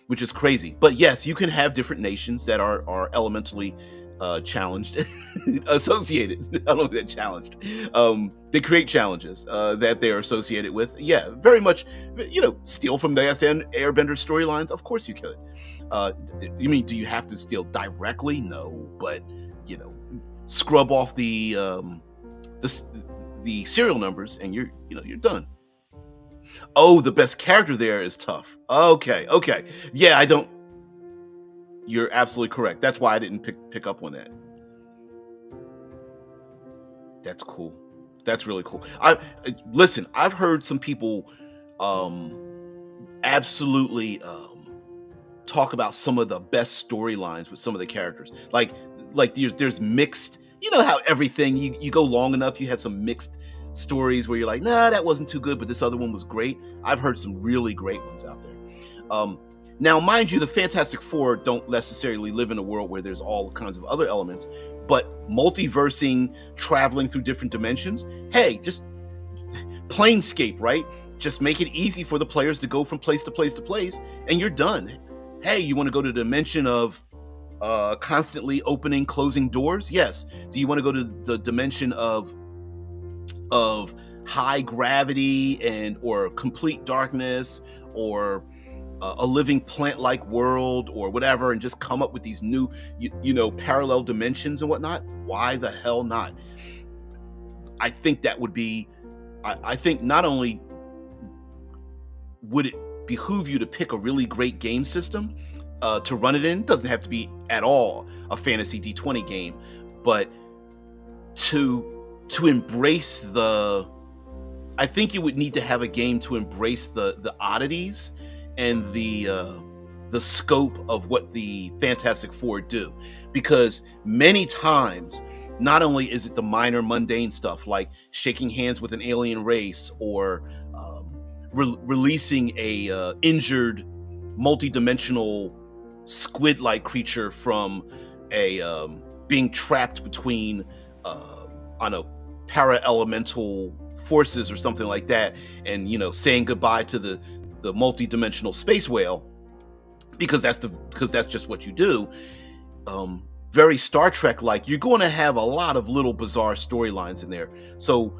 Which is crazy. But yes, you can have different nations that are elementally challenged, associated. I don't know if they're challenged. They create challenges that they are associated with. Yeah, very much. Steal from the Airbender storylines. Of course you could. You mean, do you have to steal directly? No, but scrub off the serial numbers, and you're done. Oh, the best character there is tough. Okay. Yeah, I don't. You're absolutely correct. That's why I didn't pick up on that. That's cool. That's really cool. Listen. I've heard some people um, absolutely talk about some of the best storylines with some of the characters. Like there's mixed. You know how everything you go long enough, you have some mixed stories where you're like, nah, that wasn't too good, but this other one was great. I've heard some really great ones out there. Now, mind you, the Fantastic Four don't necessarily live in a world where there's all kinds of other elements, but multiversing, traveling through different dimensions, hey, just Planescape, right? Just make it easy for the players to go from place to place to place, and you're done. Hey, you want to go to the dimension of constantly opening, closing doors? Yes. Do you want to go to the dimension of high gravity or complete darkness, or a living plant-like world, or whatever, and just come up with these new parallel dimensions and whatnot? Why the hell not? I think that would be I think not only would it behoove you to pick a really great game system to run it in. It doesn't have to be at all a fantasy D20 game, but to embrace I think you would need to have a game to embrace the oddities and the scope of what the Fantastic Four do, because many times not only is it the minor mundane stuff like shaking hands with an alien race, or releasing a injured multi-dimensional squid-like creature from a being trapped between I don't know, para-elemental forces or something like that, and saying goodbye to the multi-dimensional space whale, because that's just what you do. Very Star Trek like. You're going to have a lot of little bizarre storylines in there. So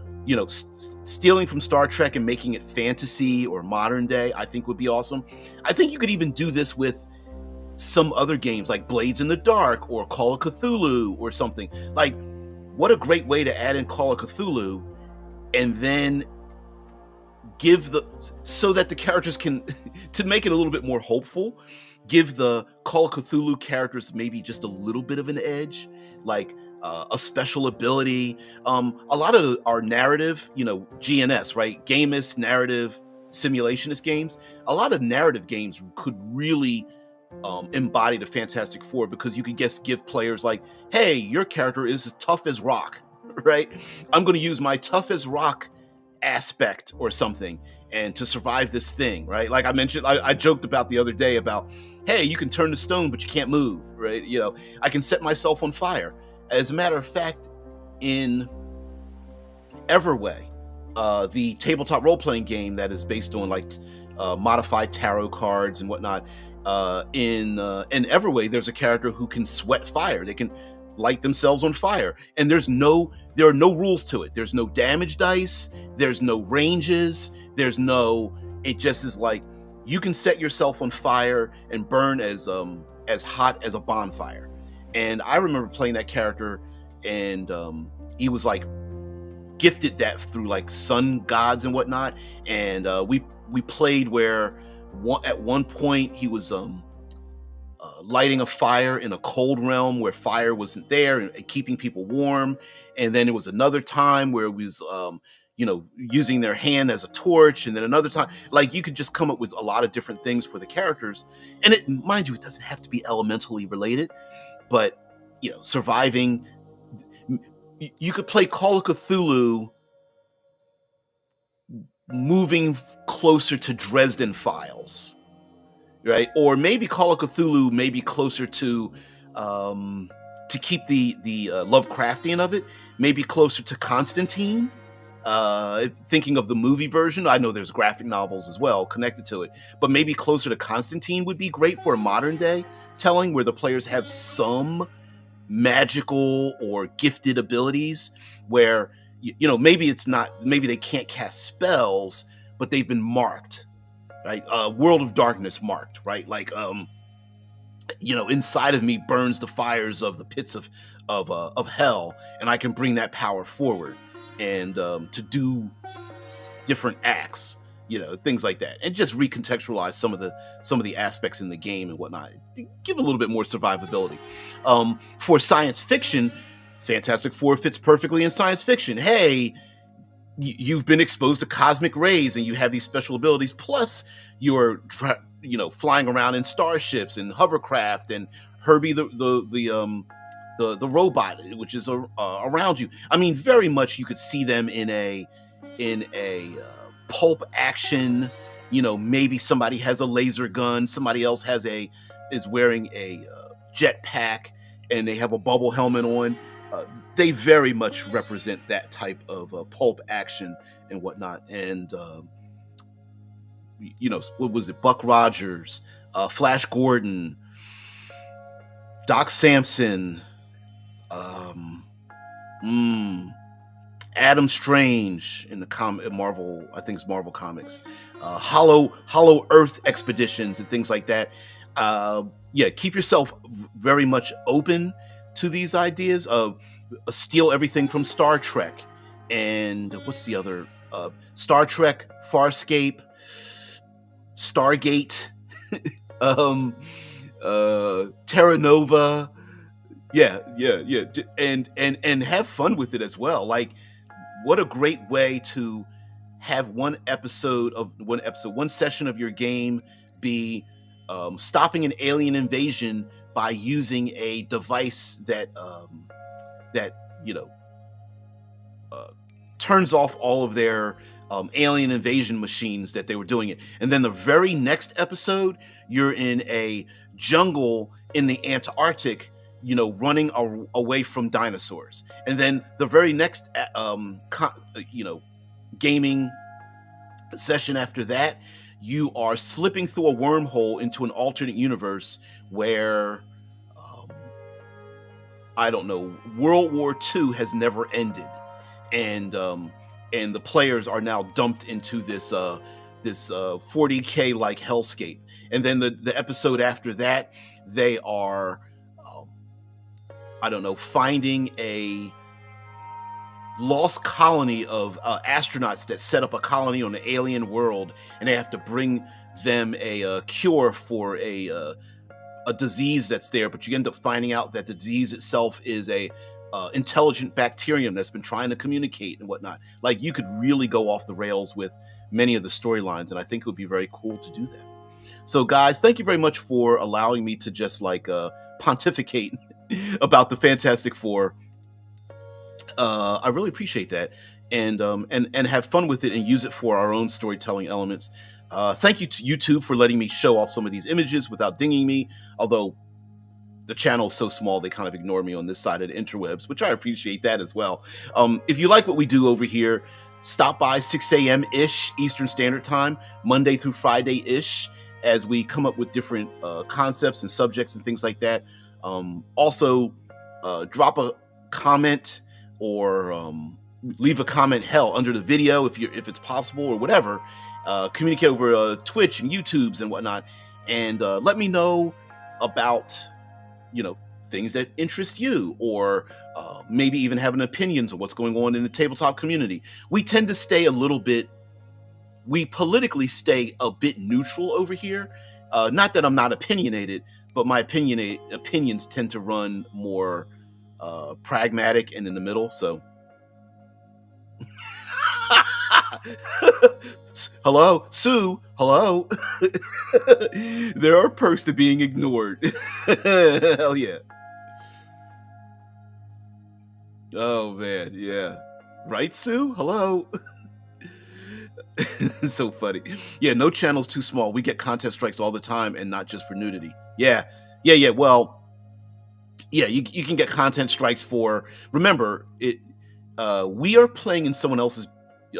stealing from Star Trek and making it fantasy or modern day, I think would be awesome. I think you could even do this with some other games like Blades in the Dark or Call of Cthulhu or something. Like, what a great way to add in Call of Cthulhu, and then so that the characters can, to make it a little bit more hopeful, give the Call of Cthulhu characters maybe just a little bit of an edge, like a special ability. A lot of our narrative, GNS, right? Gamist, narrative, simulationist games. A lot of narrative games could really embody the Fantastic Four, because you could just give players like, hey, your character is as tough as rock, right? I'm going to use my tough as rock aspect or something, and to survive this thing, right? Like I mentioned, I joked about the other day about, hey, you can turn to stone, but you can't move, right? I can set myself on fire. As a matter of fact, in Everway, the tabletop role-playing game that is based on like modified tarot cards and whatnot, in Everway, there's a character who can sweat fire. They can light themselves on fire, and there are no rules to it. There's no damage dice, there's no ranges, it just is like, you can set yourself on fire and burn as hot as a bonfire. And I remember playing that character, and he was like gifted that through like sun gods and whatnot. And we played where at one point he was lighting a fire in a cold realm where fire wasn't there, and keeping people warm. And then it was another time where it was using their hand as a torch, and then another time, like, you could just come up with a lot of different things for the characters. And mind you, it doesn't have to be elementally related, but surviving. You could play Call of Cthulhu moving closer to Dresden Files, right? Or maybe Call of Cthulhu maybe closer to keep the Lovecraftian of it, maybe closer to Constantine. Thinking of the movie version, I know there's graphic novels as well connected to it, but maybe closer to Constantine would be great for a modern day telling, where the players have some magical or gifted abilities, where maybe they can't cast spells, but they've been marked, right? World of Darkness marked, right? Like inside of me burns the fires of the pits of hell, and I can bring that power forward and to do different acts, things like that, and just recontextualize some of the aspects in the game and whatnot. Give a little bit more survivability. For science fiction, Fantastic Four fits perfectly in science fiction. Hey, you've been exposed to cosmic rays, and you have these special abilities. Plus, you're flying around in starships and hovercraft, and Herbie the robot, which is around you. I mean, very much you could see them in a pulp action. Maybe somebody has a laser gun, somebody else is wearing a jetpack, and they have a bubble helmet on. They very much represent that type of pulp action and whatnot. And what was it? Buck Rogers, Flash Gordon, Doc Samson, Adam Strange in the Marvel, I think it's Marvel Comics, Hollow Earth expeditions and things like that. Keep yourself very much open to these ideas. Steal everything from Star Trek, and what's the other? Star Trek, Farscape, Stargate, Terra Nova. Yeah, and have fun with it as well. Like, what a great way to have one session of your game be stopping an alien invasion by using a device that turns off all of their alien invasion machines that they were doing it. And then the very next episode, you're in a jungle in the Antarctic, running away from dinosaurs. And then the very next, gaming session after that, you are slipping through a wormhole into an alternate universe where, I don't know, World War II has never ended. And the players are now dumped into this 40K like hellscape. And then the episode after that, they are finding a lost colony of astronauts that set up a colony on an alien world, and they have to bring them a cure for a disease that's there. But you end up finding out that the disease itself is a intelligent bacterium that's been trying to communicate and whatnot. Like, you could really go off the rails with many of the storylines, and I think it would be very cool to do that. So guys, thank you very much for allowing me to just pontificate about the Fantastic Four. I really appreciate that, and have fun with it and use it for our own storytelling elements. Thank you to YouTube for letting me show off some of these images without dinging me, although the channel is so small they kind of ignore me on this side of the interwebs, which I appreciate that as well. If you like what we do over here, stop by 6 a.m.-ish Eastern Standard Time, Monday through Friday-ish, as we come up with different concepts and subjects and things like that. Also, drop a comment or leave a comment, under the video if it's possible, or whatever. Communicate over Twitch and YouTubes and whatnot, and let me know about things that interest you, or maybe even having opinions of what's going on in the tabletop community. We tend to politically stay a bit neutral over here. Not that I'm not opinionated, but my opinions tend to run more pragmatic and in the middle. So Hello, Sue. Hello. There are perks to being ignored. Hell yeah. Oh man, yeah. Right, Sue? Hello. So funny. Yeah, no channel's too small. We get content strikes all the time and not just for nudity. Yeah. Yeah. Well, yeah, you can get content strikes for, remember, we are playing in someone else's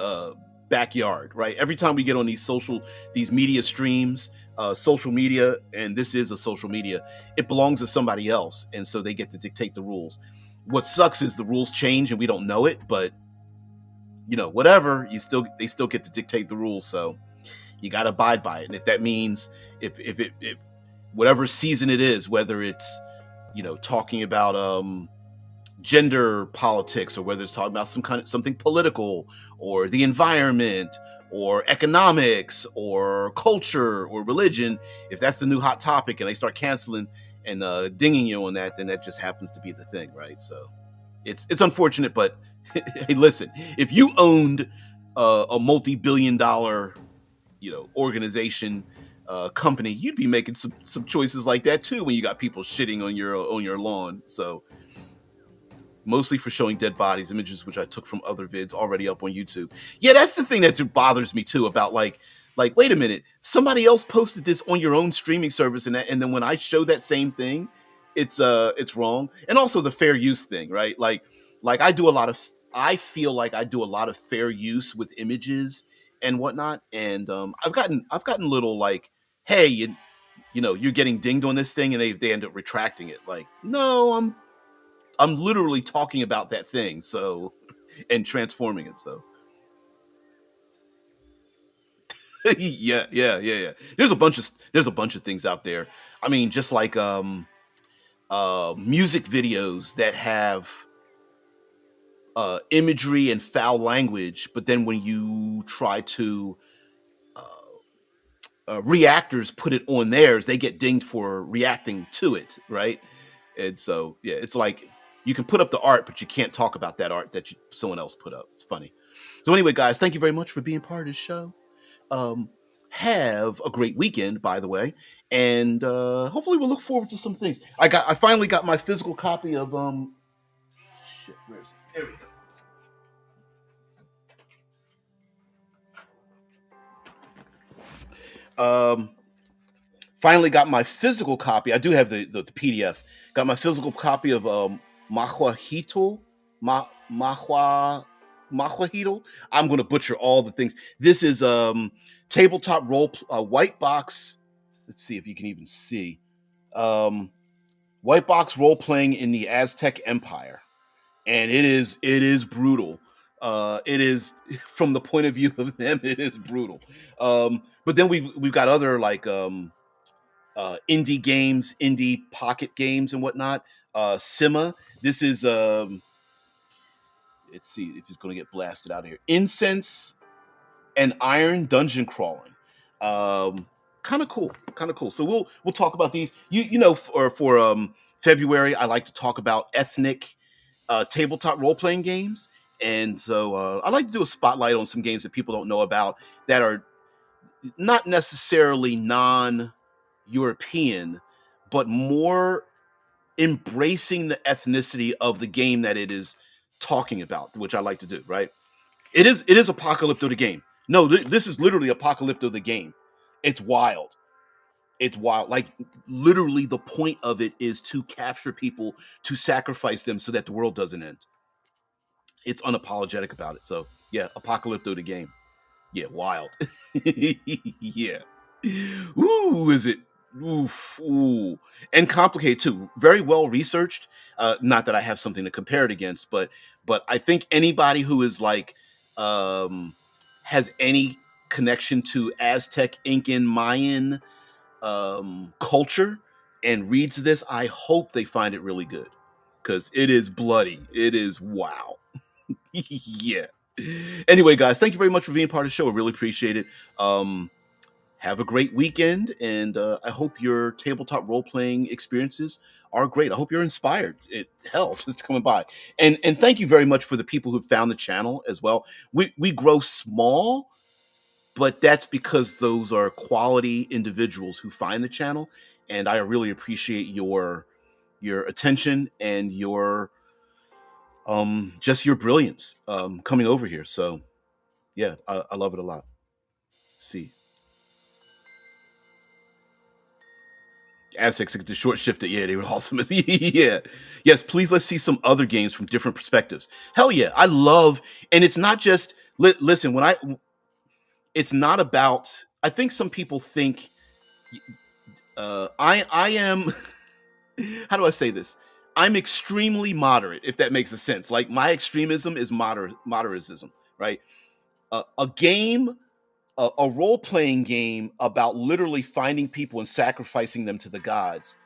uh backyard, right? Every time we get on these media streams, social media, and this is a social media, it belongs to somebody else, and so they get to dictate the rules. What sucks is the rules change and we don't know it, but whatever, they still get to dictate the rules, so you got to abide by it. And if that means, if whatever season it is, whether it's talking about gender politics, or whether it's talking about something political, or the environment, or economics, or culture, or religion, if that's the new hot topic and they start canceling and dinging you on that, then that just happens to be the thing, right? So it's unfortunate, but hey, listen, if you owned a multi-billion-dollar organization, company, you'd be making some choices like that too when you got people shitting on your lawn. So mostly for showing dead bodies, images which I took from other vids already up on YouTube. Yeah, that's the thing that bothers me too, about like wait a minute, somebody else posted this on your own streaming service, and then when I show that same thing, it's wrong. And also the fair use thing, right? Like I feel like I do a lot of fair use with images and whatnot, and I've gotten little like, hey, you're getting dinged on this thing, and they end up retracting it. Like, no, I'm literally talking about that thing, so, and transforming it. So yeah. There's a bunch of things out there. I mean, just like music videos that have imagery and foul language, but then when you try to reactors put it on theirs, they get dinged for reacting to it, right? And so yeah, it's like you can put up the art, but you can't talk about that art that someone else put up. It's funny. So anyway, guys, thank you very much for being part of this show. Um, have a great weekend, by the way, and hopefully we'll look forward to some things. I finally got my physical copy of shit. Where is it? There we go. Finally got my physical copy. I do have the PDF. Got my physical copy of Mahuahito. Mahuahito. I'm going to butcher all the things. This is tabletop role white box. Let's see if you can even see. White box role playing in the Aztec Empire, and it is brutal. It is from the point of view of them. It is brutal. But then we've got other like indie games, indie pocket games, and whatnot. Sima. This is let's see if it's going to get blasted out of here. Incense and Iron dungeon crawling. Kind of cool. Kind of cool. So we'll talk about these. For February, I like to talk about ethnic tabletop role playing games. And so I like to do a spotlight on some games that people don't know about, that are not necessarily non-European, but more embracing the ethnicity of the game that it is talking about, which I like to do, right? It is Apocalypto the game. No, this is literally Apocalypto the game. It's wild. It's wild. Like, literally the point of it is to capture people, to sacrifice them so that the world doesn't end. It's unapologetic about it. So yeah, Apocalypto the game. Yeah, wild. Yeah. Ooh, is it? Oof, ooh. And complicated too. Very well researched. Not that I have something to compare it against, but I think anybody who is like has any connection to Aztec, Incan, Mayan culture and reads this, I hope they find it really good, because it is bloody. It is wow. Yeah. Anyway, guys, thank you very much for being part of the show. I really appreciate it. have a great weekend, and I hope your tabletop role playing experiences are great. I hope you're inspired. Hell, just coming by, and thank you very much for the people who found the channel as well. We grow small, but that's because those are quality individuals who find the channel, and I really appreciate your attention and your just your brilliance coming over here. So yeah, I love it a lot. See. Aztecs get the short shifted. Yeah, they were awesome. Yeah. Yes, please let's see some other games from different perspectives. Hell yeah. I love, and it's not just listen, it's not about, I think some people think I am how do I say this? I'm extremely moderate, if that makes a sense. Like my extremism is moderatism, right? A game, a role playing game about literally finding people and sacrificing them to the gods.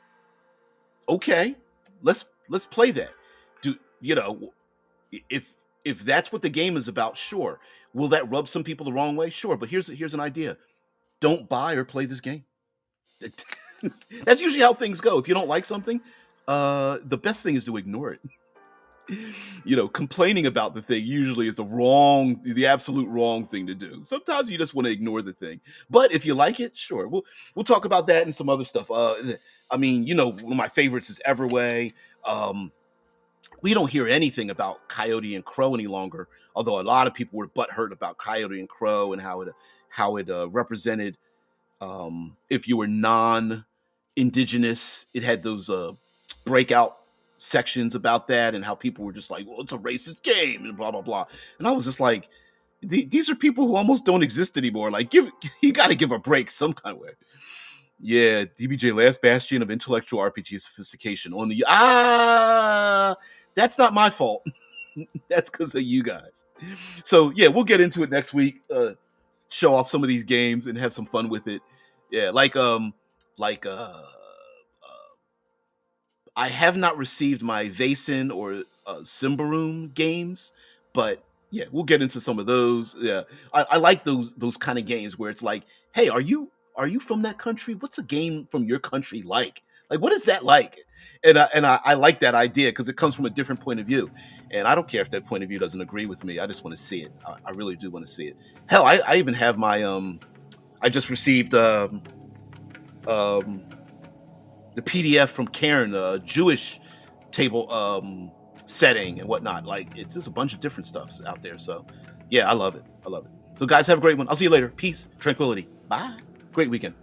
Okay, let's play that. Do you know if that's what the game is about? Sure. Will that rub some people the wrong way? Sure. But here's an idea: don't buy or play this game. That's usually how things go. If you don't like something, the best thing is to ignore it. Complaining about the thing usually is the absolute wrong thing to do. Sometimes you just want to ignore the thing. But if you like it, sure. We'll talk about that and some other stuff. I mean, one of my favorites is Everway. We don't hear anything about Coyote and Crow any longer, although a lot of people were butthurt about Coyote and Crow and how it represented if you were non-indigenous. It had those breakout sections about that and how people were just like, well, it's a racist game and blah blah blah. And I was just like, these are people who almost don't exist anymore. Like, you got to give a break some kind of way. Yeah, DBJ, last bastion of intellectual RPG sophistication on the that's not my fault. That's because of you guys. So yeah, we'll get into it next week. Show off some of these games and have some fun with it. Yeah, like I have not received my Vaesen or Symbaroum games, but yeah, we'll get into some of those. Yeah, I like those kind of games where it's like, hey, are you from that country? What's a game from your country like? Like, what is that like? And I like that idea because it comes from a different point of view. And I don't care if that point of view doesn't agree with me. I just want to see it. I really do want to see it. Hell, I even have my I just received the PDF from Karen, Jewish table setting and whatnot. Like, it's just a bunch of different stuff out there. So yeah, I love it. So guys, have a great one. I'll see you later. Peace, tranquility. Bye. Great weekend.